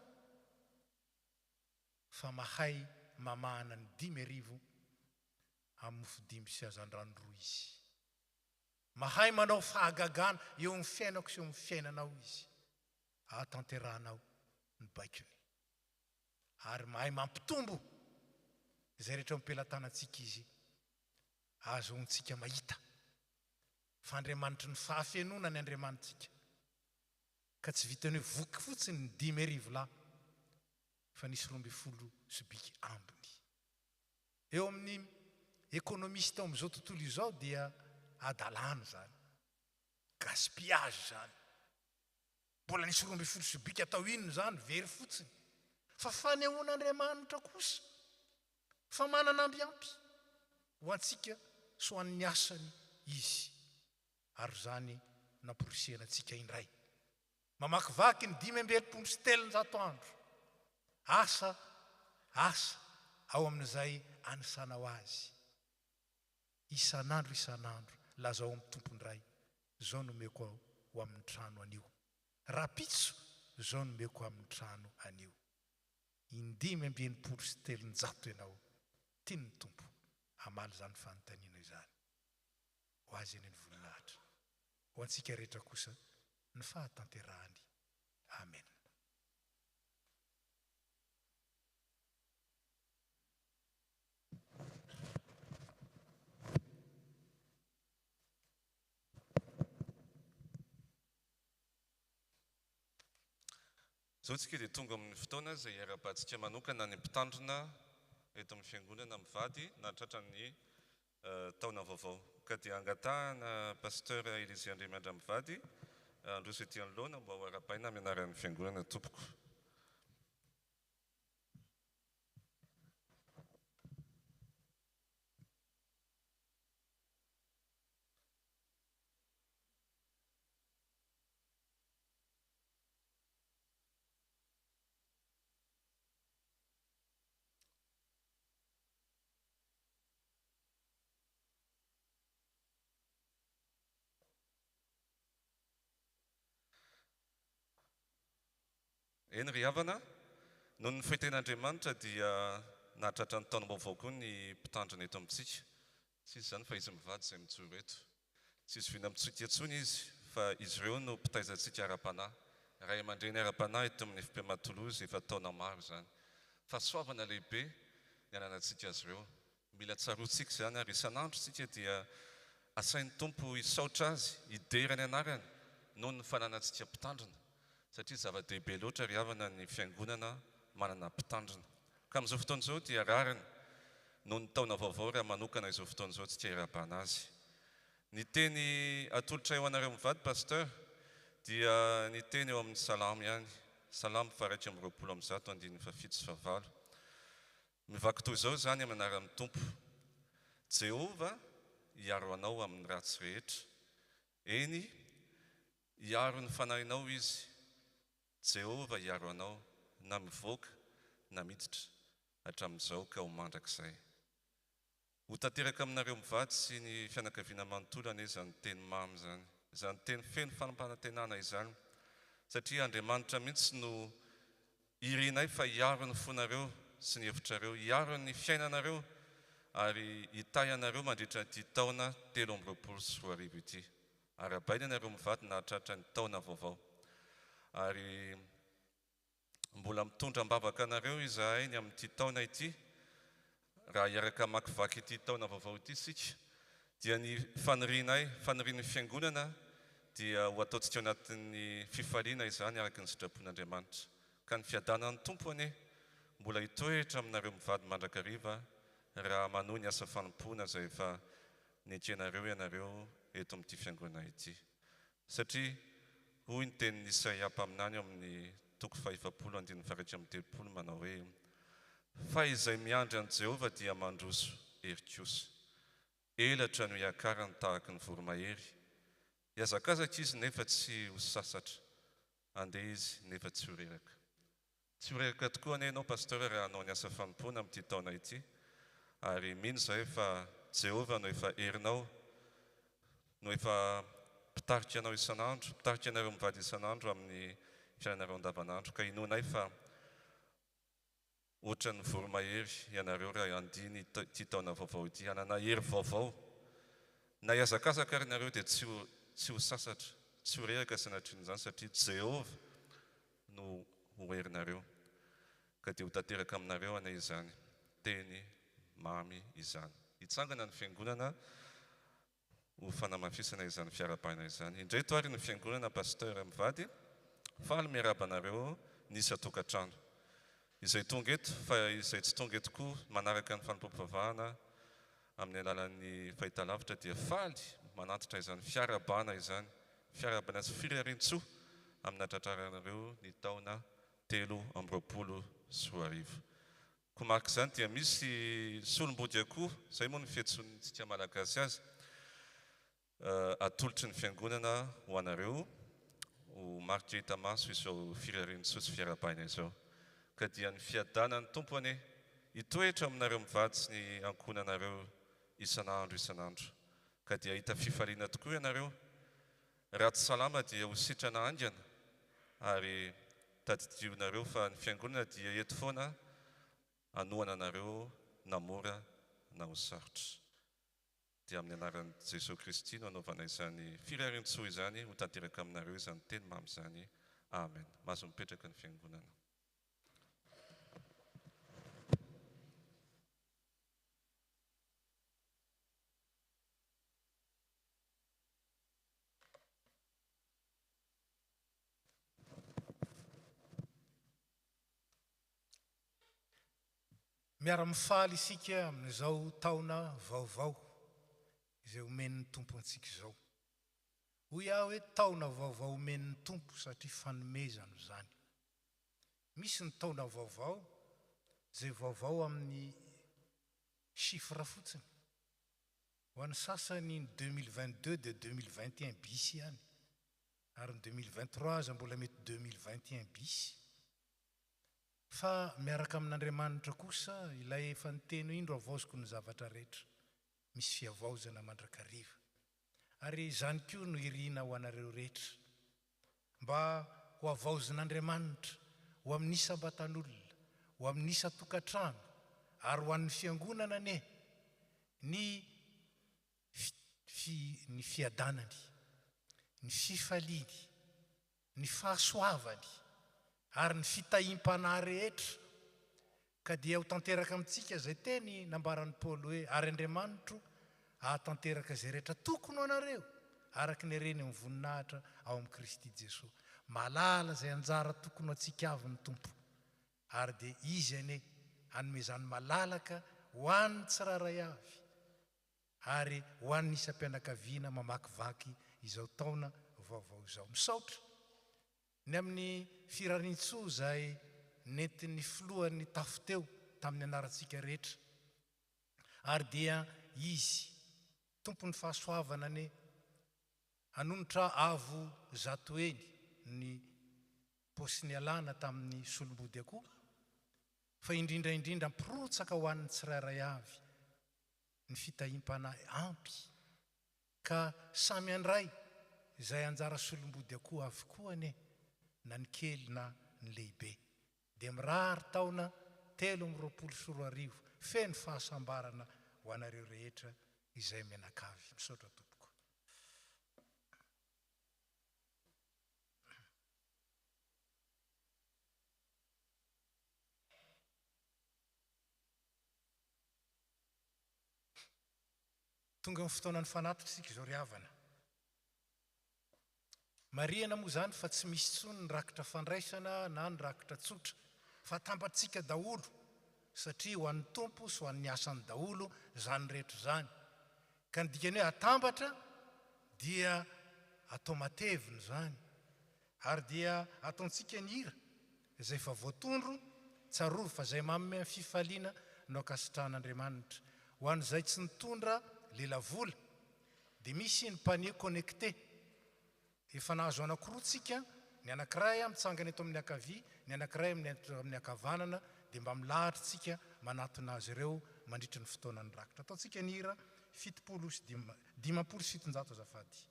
fa mahay mamahana ny 10,000 amin'ny mofo 5 sy azandrano 2 izy mahay manao fahagagana eo amin'ny fiainako sy eo amin'ny fiainanao izy ahatanterahanao ny baikony ary mahay mampitombo izay rehetra am-pelantanantsika izy azohontsika mahita fa Andriamanitra ny fahafenona ny Andriamanitsika ka tsy vitany hoe voky fotsiny ny 10,000 lahy fa nisy 12 sobiky ambiny eo amin'ny économiste ao amin'izao tontolo izao dia adalana zany gaspillage zany mbola nisy 12 sobiky atao inony zany very fotsiny fa fanehoan'Andriamanitra kosa fa manana ambiampy ho antsika so an'ny asany izy ary zany namporosihana antsika indray mamakivaky ny 5,700 andro asa ao amin'izay anisanao azy isan'andro lazao amin'ny tompondray zao nomeko ho amin'ny trano anio rapitso zao nomeko amin'ny trano anio 5,700 ianao tiany ny tompo hamaly zany fanontaniana izany ho azy eny ny voninahitra ho antsika rehetra kosa ny fahatanterahany amen zao tsika dia tonga amin'ny fotoana zay ara-batsika manokana ny mpitandrina eto amin'ny fiangonana mivady na tratran'ny taona vaovao ka dia angatahana pasteur Élisée Andriamandra mivady androso ety anoloana mba ho ara-paina amin'ny anaran'ny fiangonana tompoko eny ry havana noho ny fahiten'Andriamanitra dia nahatratra ny taona vaovao koa ny mpitandrina eto amintsika tsy izy zany fa izy mivady izay mijoro eto tsy izy vina amintsika intsony izy fa izy ireo no mpitaizantsika ara-panahy ray aman-dreny ara-panahy eto amin'ny FP-Matolozy efa taona maro zany fa soavana lehibe ny ananantsika azy ireo mila tsaroantsika zany ary isan'andro tsika dia asain'ny tompo hisaotra azy hiderany anarany noho ny fananantsika mpitandrina satria zava-dehibe loatra ry havana ny fiangonana manana mpitandrina ka amin'izao fotoana izao dia rariny noho ny taona vaovao raha manokana izao fotoana izao tsy tia irabana azy ny teny atolotra eo anareo mivady pasteur dia ny teny eo amin'ny salamy ihany salamy faraitra amby 20:1 mivaky toy izao zany amin'ny anaran'ny tompo Jehova hiaro anao amin'ny ratsy rehetra eny hiaro ny fanahinao izy Jehova hiaro anao na mivoaka na miditra hatramin'izao ka ho mandrakizay ho tanteraka aminareo mivady sy ny fianakaviana manontolo ane izany teny mamy zany izany teny feno fanampanantenana izany satria Andriamanitra mihitsy no irinay fa hiaro ny fonareo sy ny hevitrareo hiaro ny fiainanareo ary hitay anareo mandritra ity taona 2024 ity arabaina anareo mivady nahatratra ny taona vaovao ary mbola mitondra mbavaka anareo izahay ny amin'ity taona ity raha hiaraka makivaky ity taona vaovao ity sika dia ny fanirian'ny fiangonana dia ho ataontsika anatin'ny fifaliana izany araka ny sitrapon'Andriamanitra ka ny fiadanan'ny tompo ane mbola hitoetra aminareo mivady mandrakariva raha manohy ny asa fanompoana izay efa nyekenareo ianareo eto amin'ity fiangonana ity satria hoy ny tenin'ny Isaia mpaminany amin'ny 7:30 manao hoe fa izay miandry an' Jehova dia mandroso herikosa elatra no hiakarany tahaka ny voromahery hiazakazaka izy nefa tsy ho sasatra andeha izy nefa tsy ho reraka tokoa ane ianao pasteur raha hanao ny asa fanompoana amin'ity taona ity ary mino zay fa Jehova no efa herinao no efa mpitarika anao isan'andro mpitarika anareo mivady isan'andro amin'ny fiainanareo andavanandro ka inonay fa ohatran'ny voromahery ianareo raha andiny ity taona vaovao ity hanana hery vaovao na hiazakazaka ary nareo dia tsy ho sasatra tsy ho reraka sanatrin'izany satria Jehova no ho herinareo ka dia ho tanteraka aminareo ane izany teny mamy izany hitsangana ny fiangonana ho fanamafisana izany fiarabaina izany indray toary ny fiangonana pasteur mivady faly miarabanareo nisy atokantrano izay tonga eto fa izay tsy tonga eto koa manaraka ny fanampam-pavahana amin'ny alalan'ny fahitalavitra dia faly manatitra izany fiarabana izany fiarabana sy firarian-tsoa amina tratraranareo ny taona 2024 ko marika izany dia misy solom-body akoho izay moa ny fiantsontsika malagasy azy atolotry ny fiangonana ho anareo ho marika hita maso izao firarian-tsoa sy fiarabaina izao ka dia ny fiadanan'ny tompo ane hitoetra aminareo mivady sy ny ankonanareo isan'andro ka dia hita fifaliana tokoa ianareo raha tsy salama dia ho sitrana angana ary tadidionareo fa ny fiangonana dia eto foana anohana anareo namora na ho sarotra dia amin'ny anaran'i Jesosy Kristy no anaovana izany firarian-tsoa izany ho tanteraka aminareo izany teny mamy izany amen mahazo mipetraka ny fiangonana miara-mifaly isika amin'izao taona vaovao izay omen'ny tompo antsika izao hoy aho hoe taona vaovao omen'ny tompo satria fanomezana izany misy ny taona vaovao izay vaovao amin'ny chiffre fotsiny ho an'ny sasany ny 2022 dia 2021 bis ihany ary ny 2023 aza mbola mety 2021 bis fa miaraka amin'Andriamanitra kosa ilay efa niteny indro avaoziko ny zavatra rehetra misy fiavaozana mandrakariva ary izany koa no irina ho anareo rehetra mba ho avaozin'Andriamanitra ho amin'ny isambatan'olona ho amin'ny isa-tokantrano ary ho an'ny fiangonana ane ny fiadanany ny fifaliany ny fahasoavany ary ny fitahiam-panahy rehetra ka dia ho tanteraka amintsika izay teny nambaran'ny Paoly hoe ary Andriamanitra ahatanteraka izay rehetra tokony anareo araka ny reny amin'ny voninahitra ao amin'ny Kristy Jesosy. Malala izay anjara tokony antsika avy ny tompo, ary dia izy ane anome izany malalaka ho an'ny tsiraray avy ary ho an'ny isam-pianakaviana mamakivaky izao taona vaovao izao. Misaotra ny amin'ny firarintsoa izay nentin'ny filohan'ny tafo teo tamin'ny anarantsika rehetra, ary dia izy tompony fahasoavana ne anonotra avo zato eny ny posiny alana tamin'ny solombody akoho, fa indrindraindrindra mpirotsaka ho an'ny tsirairay avy ny fitahim-panahy ampy, ka samy andray izay anjara solombody akoho avokoa ne, na ny kely na ny lehibe, dia mirary taona 324 feno fahasambarana ho anareo rehetra izay menakavy. Misaotra tompoko. Tonga amin'ny fotoanan'ny fanatitra isika izao ry havana. Mariana moa zany fa tsy misy tsony ny rakitra fandraisana na ny rakitra tsotra, fa tambatsika daholo, satria ho an'ny tompo sy ho an'ny asany daholo zany rehetra zany. Ka ny dikany hoe atambatra dia atao mateviny zany, ary dia ataontsika ny hira izay fa voatondro tsaroa fa izay manome amin'ny fifaliana no akasitran'Andriamanitra. Ho an'izay tsy nitondra lela vola dia misy ny panier connecté, efa nahazo anankiroa tsika, ny anankiray mitsangana eto amin'ny ankavia, ny anankiray amin'ny ankavanana, dia mba milahatra tsika manatona azy ireo mandritra ny fotoanan'ny rakitra. Ataontsika ny hira 750 azafady.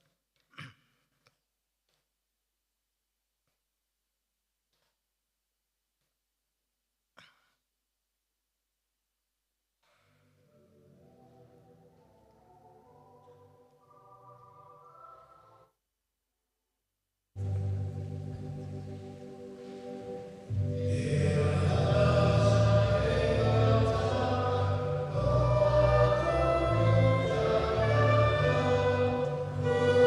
Oh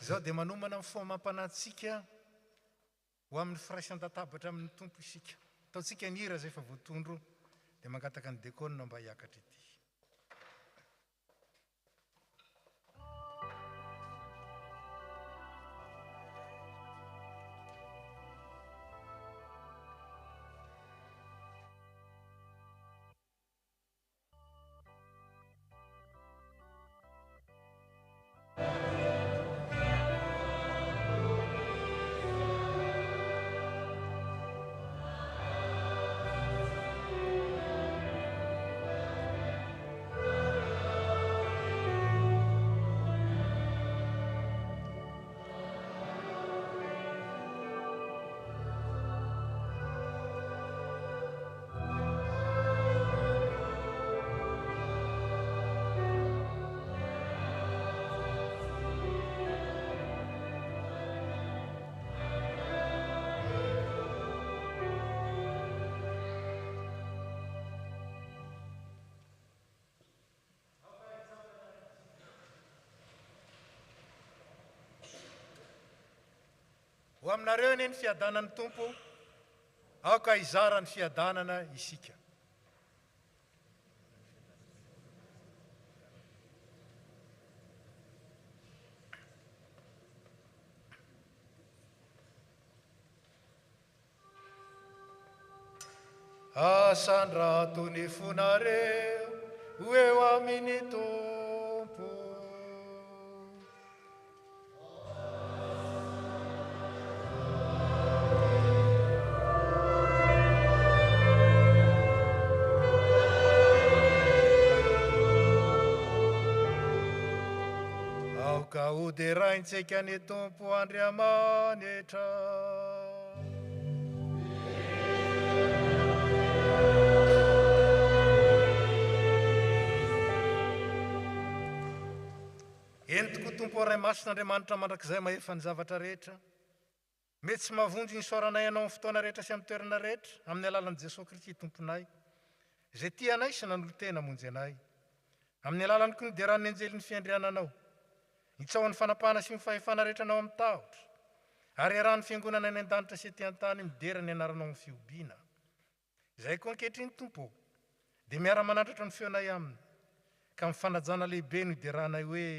Izao dia manomana amin'ny fomba mampanantsika ho amin'ny firaisan-databatra amin'ny tompo isika. Ataontsika ny hira izay efa voatondro dia mangataka ny dekona mba hiakatra ity. Ho aminareo ny fiadanany tompo, aoka izara ny fiadanana isika. Asandrato ny fonareo, ho eo amin'ny tompo. Aoka hoderaintsika ny tompo Andriamanitra. Entiko tompo ray masin'Andriamanitra mandrakizay mahefa ny zavatra rehetra. Mety tsy mavonjy ny soaranay ianao amin'ny fotoana rehetra sy amin'ny toerana rehetra amin'ny alalan'i Jesosy Kristy tomponay, izay tianay sy nanolo-tena monjy anay. Amin'ny alalany koa nideran'ny anjely ny fiandriananao, nitsaoan'ny fanapahana sy ny fahefana rehetra anao amin'ny tahotra, ary iarahan'ny fiangonana any an-danitra sy ety an-tany midera ny anaranao amin'ny fihobiana. Izay koa ankehitriny tompo, dia miara-manandratra ny feonay aminy, ka amin'ny fanajana lehibe no hideranay hoe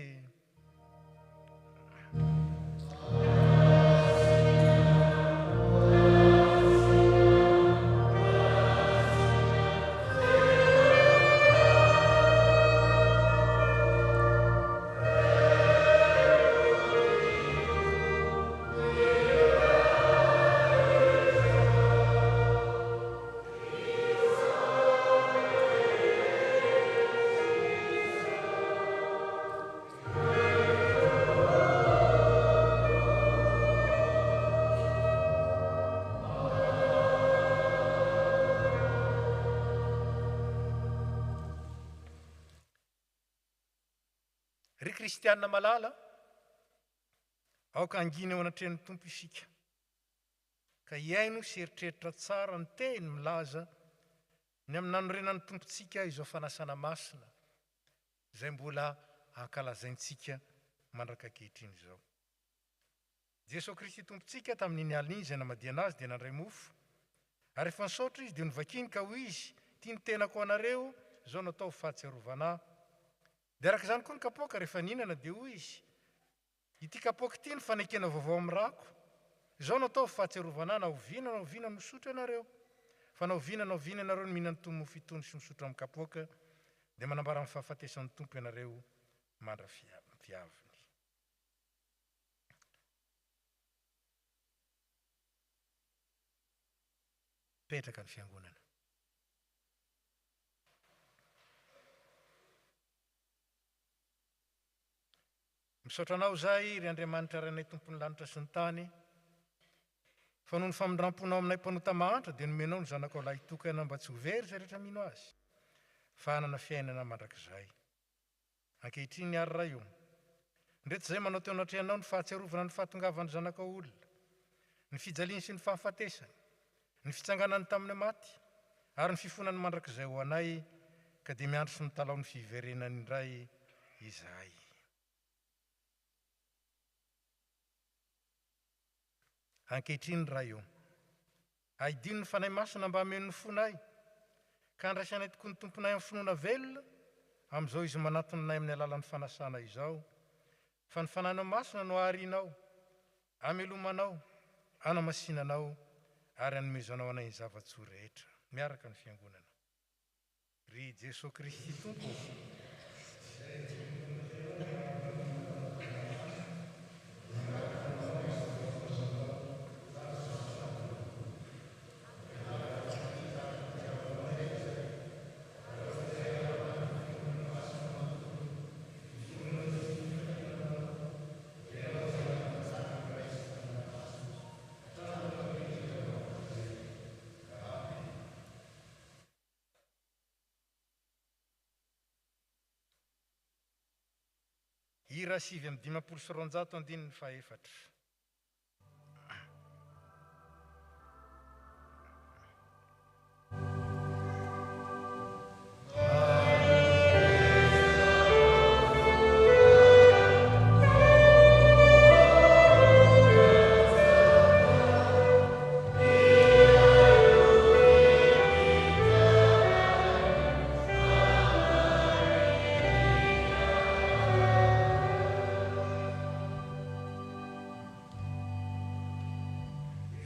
ry kristianina malala, aoka angina eo anatrehan'ny tompo isika, ka iaino sy eritreritra tsara ny teny milaza ny amin'ny nanorenan'ny tompontsika izao fanasana masina, izay mbola ankalazaintsika mandraka ankehitriny izao. Jesosy Kristy tompontsika tamin'iny alina izay namadiana azy dia nandray mofo, ary efa nisaotra izy dia novakiny ka hoy izy, tia ny tenako anareo, izao natao fahatsiarovana. Dia araka izany koa ny kapoaka rehefa ninana dia hoy izy, ity kapoaka ity ny fanekena vaovao amin'ny rako, izao natao fahatsiarovana, na oviana misotro ianareo. Fa na oviana ianareo ny mihinana itony mofo itony sy misotro amin'ny kapoaka, dia manambara amin'ny fahafatesan'ny tompo ianareo mandra-fiaviny. Petraka ny fiangonana. Misaotra anao zahay ry Andriamanitra ranay tompony lanitra sy ny tany, fa noho ny famindramponao aminay mpanota mahantra dia nomenao ny zanakao lahy tokana mba tsy ho very izay rehetra mino azy, fa hanana fiainana mandrakizay. Ankehitriny ny ary io, ndreto izay manao teo anatrehanao ny fahatsiarovana ny fahatongavan'ny zanakao olona, ny fijaliany sy ny fahafatesany, ny fitsanganany tamin'ny maty, ary ny fifonany mandrakizay ho anay, ka dia miandro sy mitalao ny fiverenany indray izahay. ankehitriny raha io aidino ny fanahy masina mba hamenony fonay ka andraisanay tokoa ny tomponay amin'ny finoana velona amin'izao izy manatonanay amin'ny alalan'ny fanasana izao fa ny fananao masina no aharianao amelomanao anamasinanao ary anomezanao anay ny zava-tsoa rehetra miaraka ny fiangonana ry Jesosy Kristy tompo Ira 7:594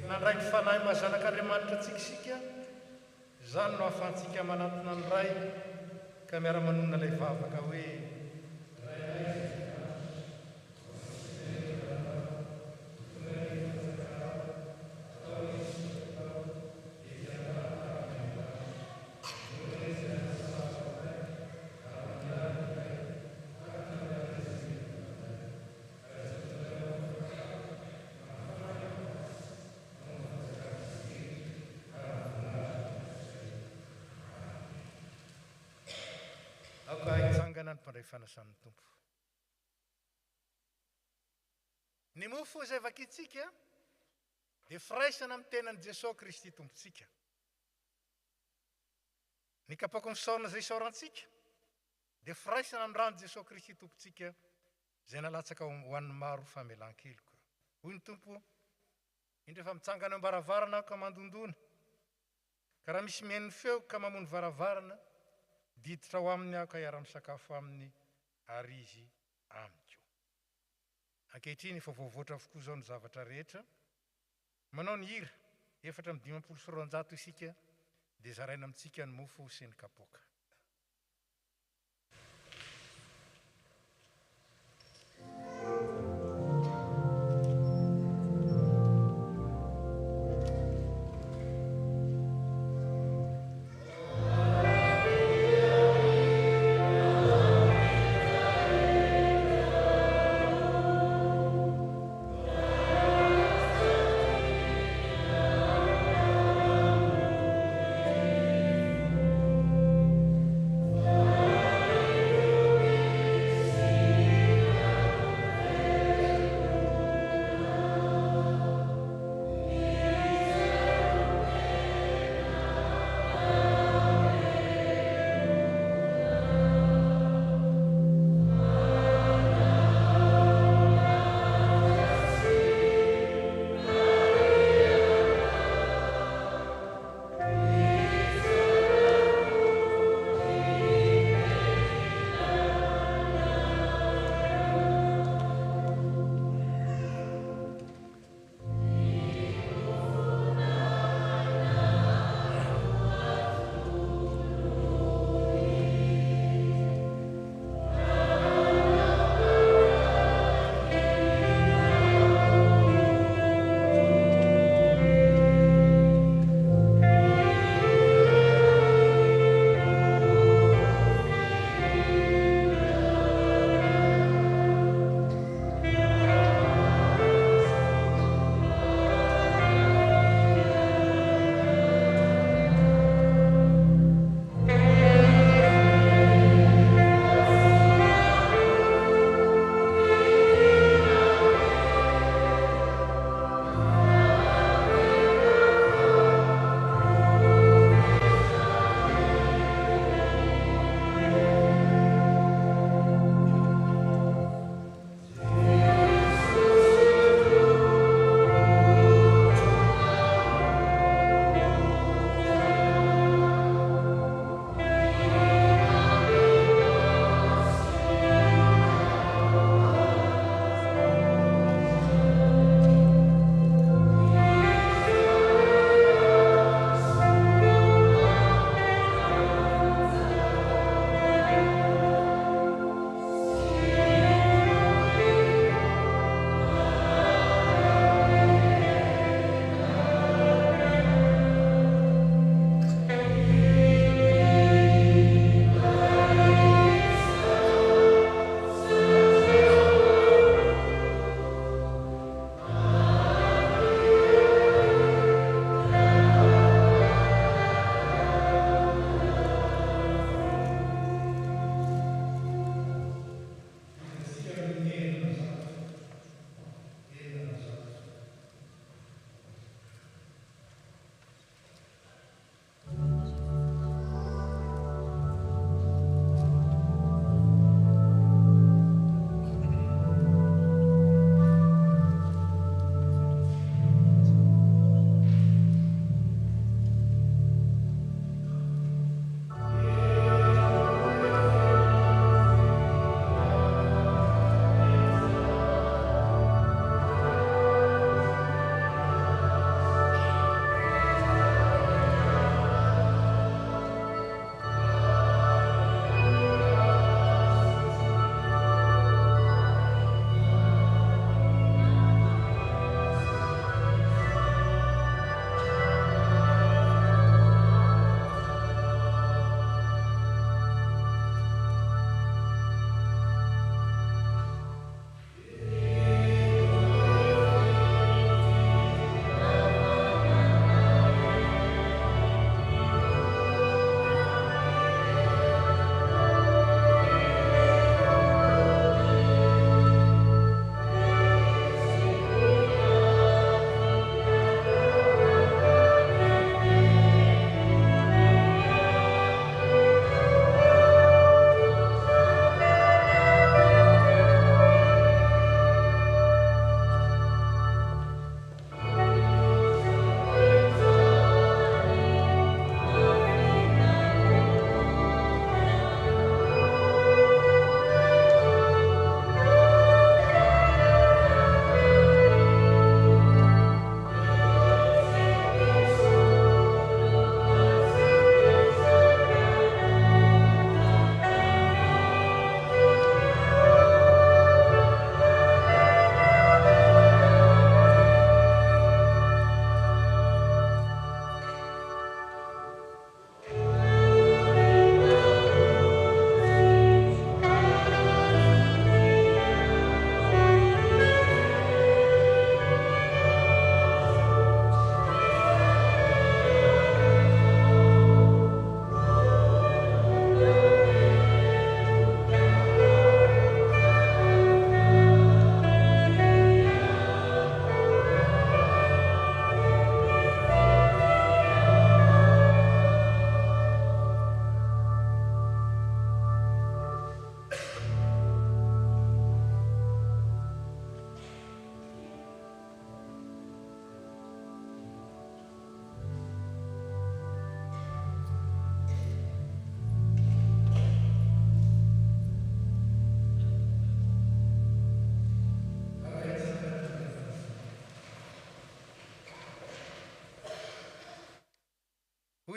nandray ny fanahy mazanak'Andriamanitra antsika zany no ahafahantsika manatona ny ray ka miara-manona ilay vavaka hoe ny mpandray fanasan'ny tompo ny mofo izay vakitsika dia firaisana amin'ny tenan'i Jesosy Kristy tompontsika ny kapako misaorana izay isaorantsika dia firaisana amin'ny rano Jesosy Kristy tompontsika izay nalatsaka ho an'ny maro famelan-keloka hoy ny tompo indray fa mitsangana eo am-baravarana ka mandondona ka raha misy mihain'ny feo ka mamono varavarana diditra ho aminy aho ka hiara-misakafo aminy ary izy amiko ankehitriny efa voavoatra avokoa izao ny zavatra rehetra manao ny hira 4:590 isika dia zaraina amintsika ny mofo sy ny kapoaka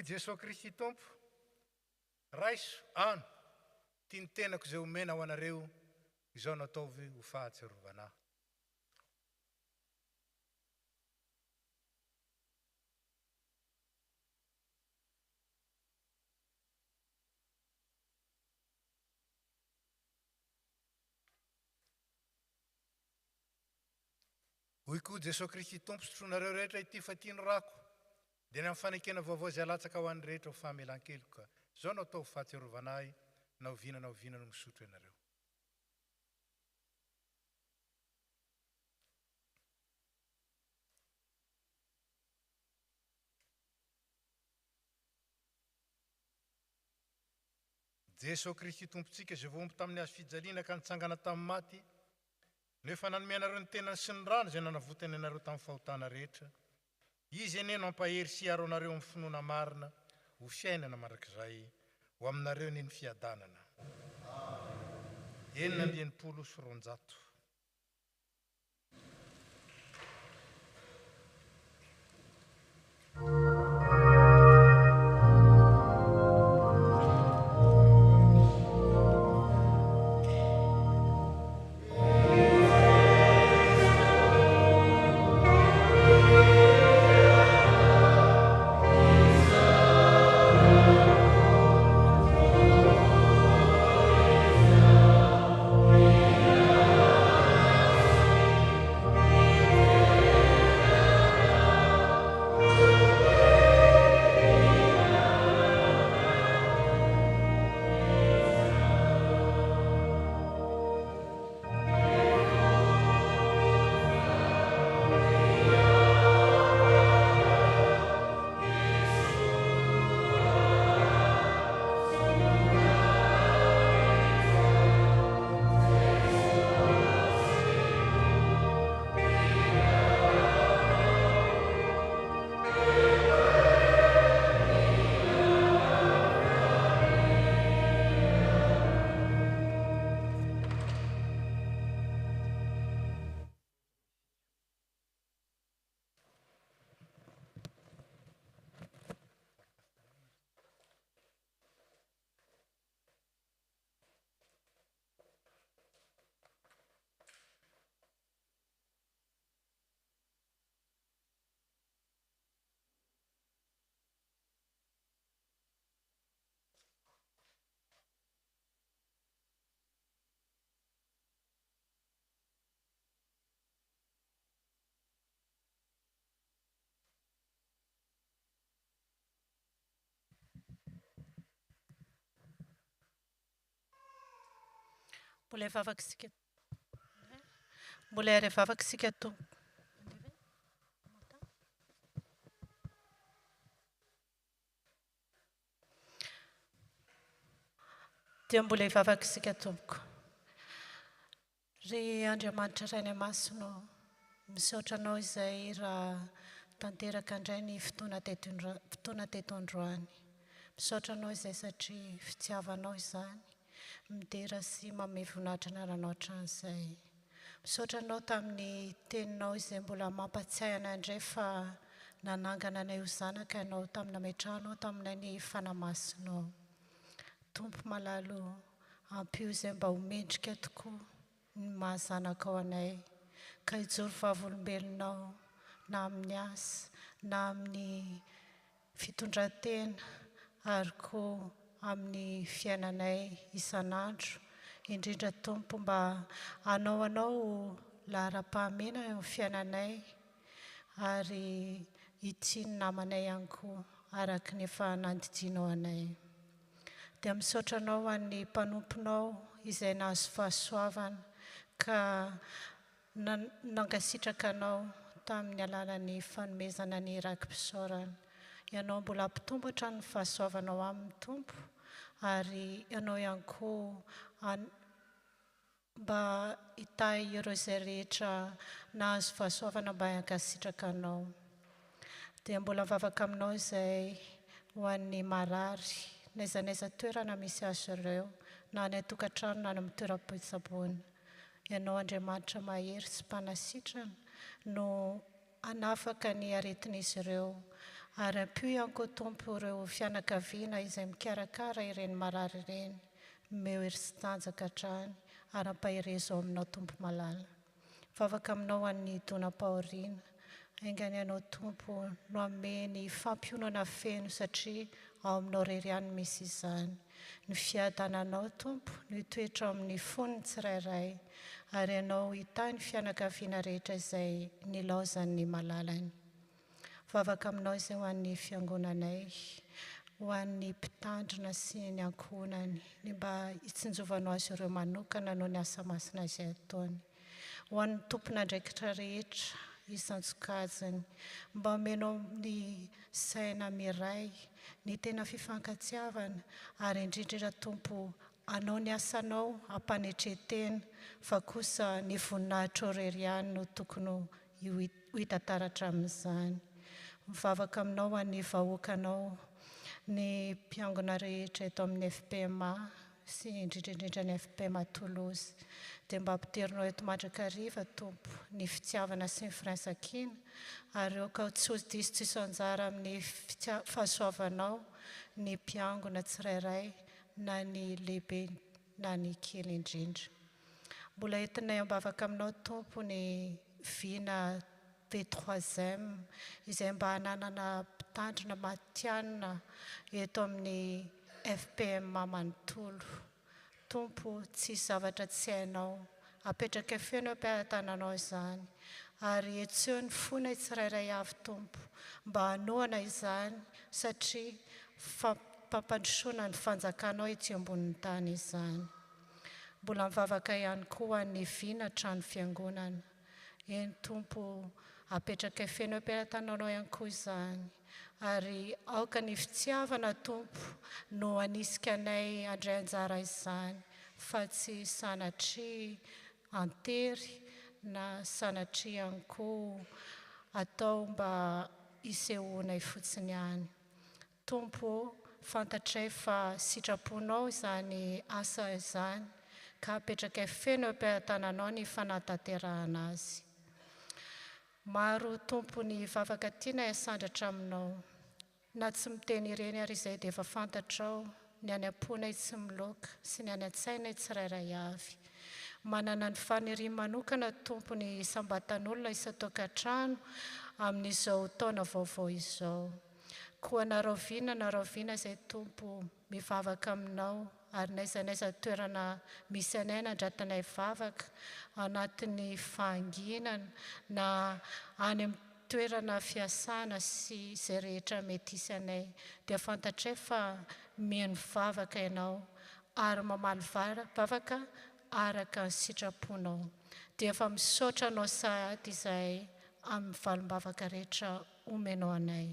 hoy Jesosy Kristy tompo raiso ano tiany tenako izay omena ho anareo izao nataovy ho fahatsiarovana. Hoy koa Jesosy Kristy tompo sotroinareo rehetra ity fa tiany rako dia ny amin'ny fanekena vaovao izay alatsaka ho an'ny rehetra ho famelan-keloka ka izao no atao ho fahatsiarovana ahy na ovinana no misotro ianareo. Jesosy Kristy tompontsika izay voaomby tamin'ny hazo fijaliana ka nitsangana tamin'ny maty nefa nanome anareo ny tenany sy ny rano izay nanavotany anareo tamin'ny fahotana rehetra. Izy ene no ampahery sy aro anareo amin'ny finoana marina ho fiainana mandrakizay ho aminareo ny fiadanana. Enina amby enimpolo sy roanjato. Mbola revavaka isika tompo. Dia mbola hivavaka isika tompoko. Ry Andriamanitra Ray ny Amasino, misaotra anao izay raha tanteraka indray ny fotoana teto androany. Misaotra anao izay satria fitiavanao izany midera sy manome voninahitra anarana hatramin'izay. Misaotra anao tamin'ny teninao izay mbola mampatsiahy anay indray fa nanangana anay ho zanaka ianao tamin'ny nametrahanao taminay ny fanamasinao. Tompo malalo ampio izay mba ho mendrika tokoa ny mahazanaka ao anay ka hijoro vavolombelonao na amin'ny asa na amin'ny fitondran-tena ary koa amin'ny fiainanay isan'andro. Indrindra Tompo mba anao lahara-pahamena eo amin'ny fiainanay ary ity ny namanay ihany koa araka ny efa nandidianao anay. Dia misaotra anao an'ny mpanomponao izay nahazo fahasoavana ka nangasitraka anao tamin'ny alalan'ny fanomezana ny rakim-pisaorana. Ianao mbola ampitombotra ny fahasoavanao amin'ny Tompo ary ianao ihany koa mba hitahy ireo izay rehetra nahazo fahasoavana mba hankasitraka anao. Dia mbola mivavaka aminao izay ho an'ny marary n'aiza toerana misy azy ireo na any an-tokantrano na any amin'ny toeram-pitsaboana. Ianao Andriamanitra mahery sy mpanasitrana no hanafaka ny aretin'izy ireo Ary ampio ihany koa tompo ireo fianakaviana izay mikarakara ireny marary ireny, meo iry sy tanjaka hatrany, ary ampahirezo aminao tompo malala. Vavaka aminao an'ny donam-pahoriana, aingany ianao tompo no ame ny fampionana feno satria ao aminao rery ihany misy izany. Ny fiadananao tompo no hitoetra amin'ny foniny tsirairay, ary ianao hitany fianakaviana rehetra izay nilaozan'ny malalany. Vavaka aminao izay ho an'ny fiangonanay, ho an'ny mpitandrina sy ny ankohonany, ny mba hitsinjovanao azy ireo manokana noho ny asa masina izay ataony. Ho an'ny tompon'andraikitra rehetra isantsokajany, mba omenao ny saina miray, ny tena fifankatsiavana, ary indrindra tompo anao ny asanao ampanetretena, fa kosa ny voninahitra orery ihany no tokony ho hitantaratra amin'izany. Mivavaka aminao an'ny vahoakanao, ny mpiangona rehetra eto amin'ny FPMA sy indrindrindrindra ny FPMA Toulouse, dia mba ampiterinao eto Mandrakariva tompo ny fitiavana sy ny firaisan-kina, ary ka tsy ho diso tsisy anjara amin'ny fahasoavanao ny mpiangona tsirairay, na ny lehibe na ny kely indrindra. Mbola entinay ambavaka aminao tompo ny vina V3M izay mba hananana mpitandrina matianina eto amin'ny FPMA Manontolo. Tompo tsy zavatra tsy hainao, apetraka feno am-piatananao izany, ary etseo ny fona tsirairay avy tompo, mba hanoana izany satria fampandrosoana ny fanjakanao ety ambonin'ny tany izany. Mbola mivavaka ihany koa ny vina trano fiangonana. Eny tompo, apetraka feno am-piatananao ihany koa izany, ary aoka ny fitiavana tompo no anisika anay andray anjara izany, fa tsy sanatria antery na sanatria ihany koa atao mba hisehoanay fotsiny ihany. Tompo, fantatray fa sitraponao izany asa izany, ka apetraka feno am-piatananao ny fanatanterahana azy. Maro tompo ny vavaka tiana isandratra aminao, na tsy miteny ireny ary izay dia efa fantatrao ny any am-ponay tsy miloaka sy ny any an-tsainay tsirairay avy. Manana ny faniriany manokana tompo ny sambatan'olona isan-tokantrano amin'izao taona vaovao izao. Koa naraoviana izay tompo mivavaka aminao, ary n'aiza toerana misy anay nandratanay vavaka anatin'ny fahanginana na any amin'ny toerana fiasana sy izay rehetra mety hisy anay, dia fantatray fa mihaino vavaka ianao ary mamaly vavaka araka ny sitraponao. Dia efa misaotra anao sahady izay amin'ny valim-bavaka rehetra omenao anay.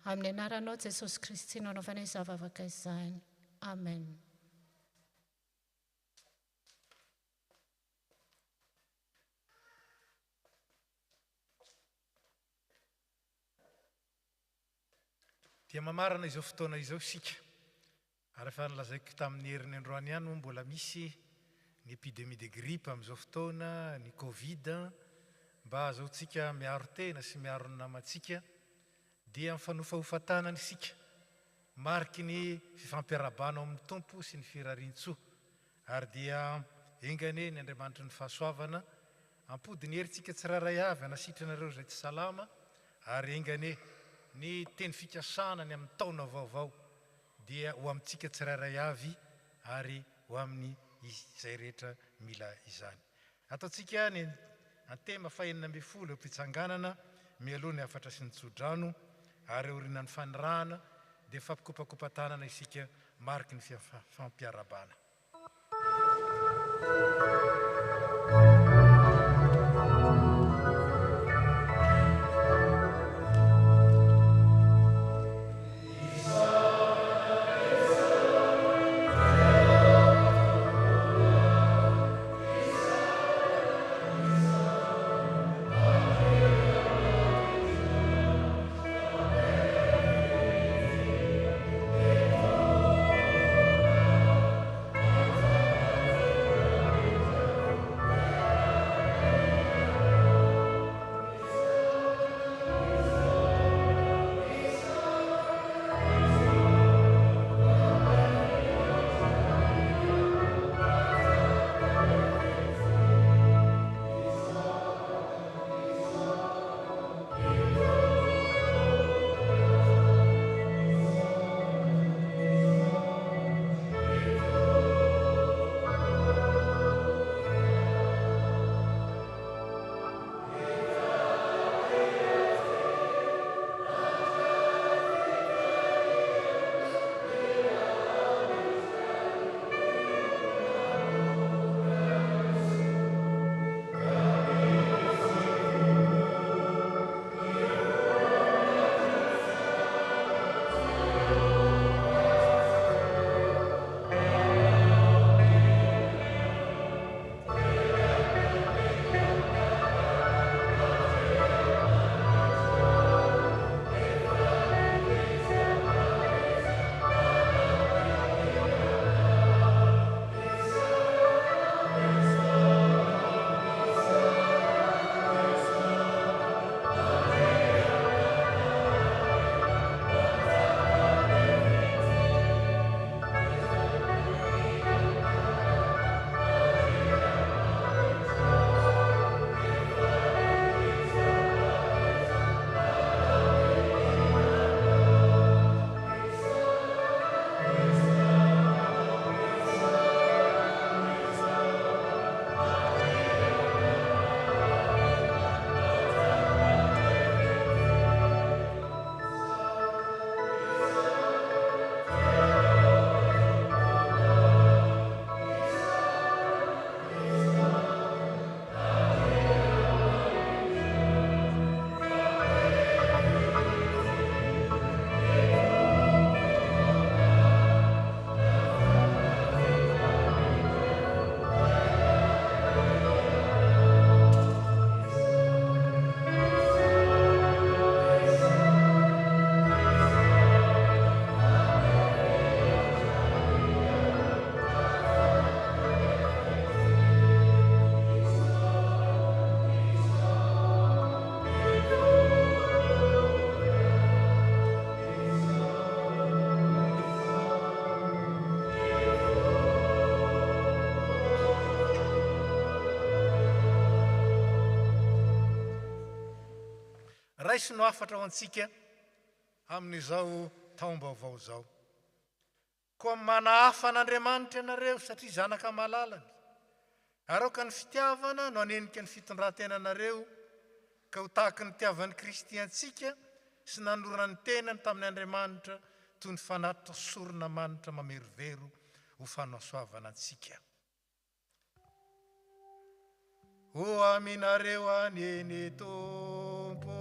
Amin'ny anaranao Jesosy Kristy no anaovanay izany vavaka izany. Amen. Dia mamarana izao fotoana izao sika, ary efa nilazaiko tamin'ny herin'ny androany ihany mbola misy ny épidémie de grippe amin'izao fotoana, ny Covid, mba azahoantsika miaro tena sy miaro ny namantsika, dia mifanofahofantanana isika, mariky ny fifampiarabana amin'ny tompo sy ny firarian-tsoa, ary dia engane ny Andriamanitra ny fahasoavana, ampody ny herintsika tsirairay avy anasitranareo izay tsy salama, ary engane ny teny fikasana ny amin'ny taona vaovao, dia ho amintsika tsirairay avy ary ho amin'ny izay rehetra mila izany. Ataontsika ny antema fahenina ambin'ny folo eo am-pitsanganana, mialoha ny afatra sy ny tsodrano, ary aoriana ny fanirahana, dia fampikopakopa-tanana isika mariky ny fampiarabana. raisy no afatra ao antsika amin'izao taom-baovao zao. Koa manahafa an'Andriamanitra ianareo satria zanaka malalany. Aroka ny fitiavana no anenika ny fitondran-tenanareo ka ho tahaka ny tiavan'ny Kristy antsika sy nanorana ny tenany tamin'ny Andriamanitra toy ny fanatitra sorona manitra mamerovero ho fanosoavana antsika. Ho aminareo aneny Tompo.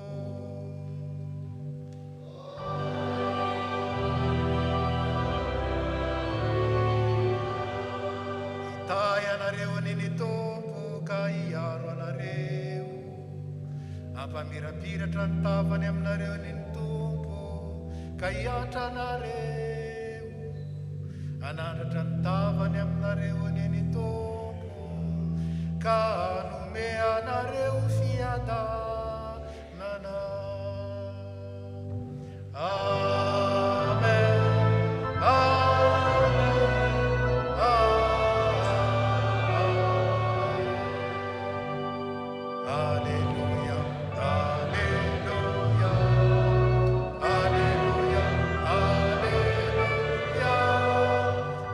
Itay anareo aneny Tompo ka hiaro anareo. Ampamirapiratra ny tavany aminareo aneny Tompo ka hiatra anareo. Anandratra ny tavany aminareo aneny Tompo ka hanome anareo fiadanana. Amen. Amen. Alleluia. Alleluia. Alleluia. Alleluia.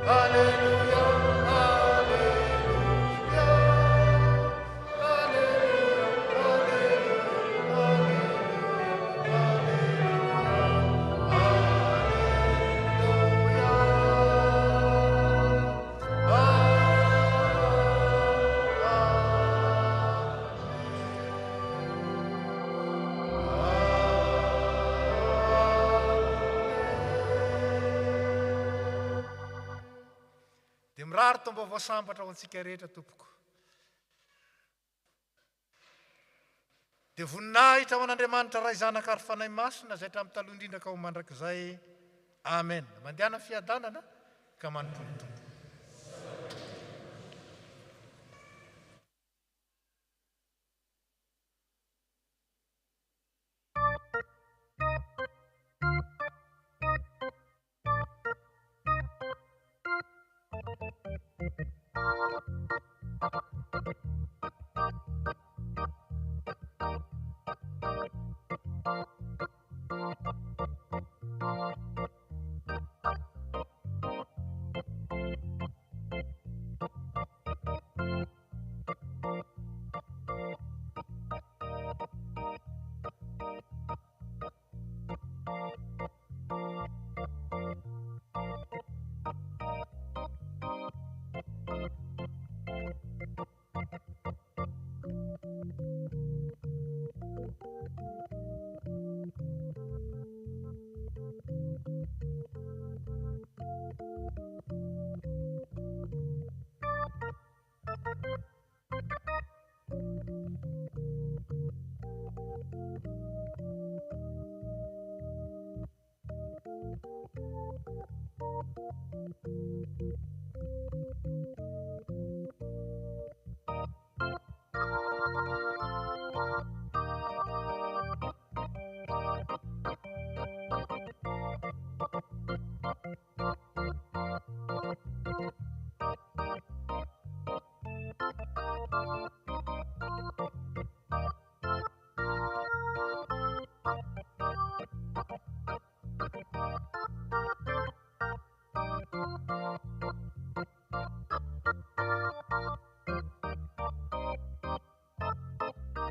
Alleluia. Dia mirary tombo voasambatra ao antsika rehetra tompoko. Dia voninahitra ho an'Andriamanitra ray zanaka ary fanahy masina izay hatramin'ny taloha indrindra ka ho mandrakizay. Amen. Mandeha amin'ny fiadanana ka manompomy.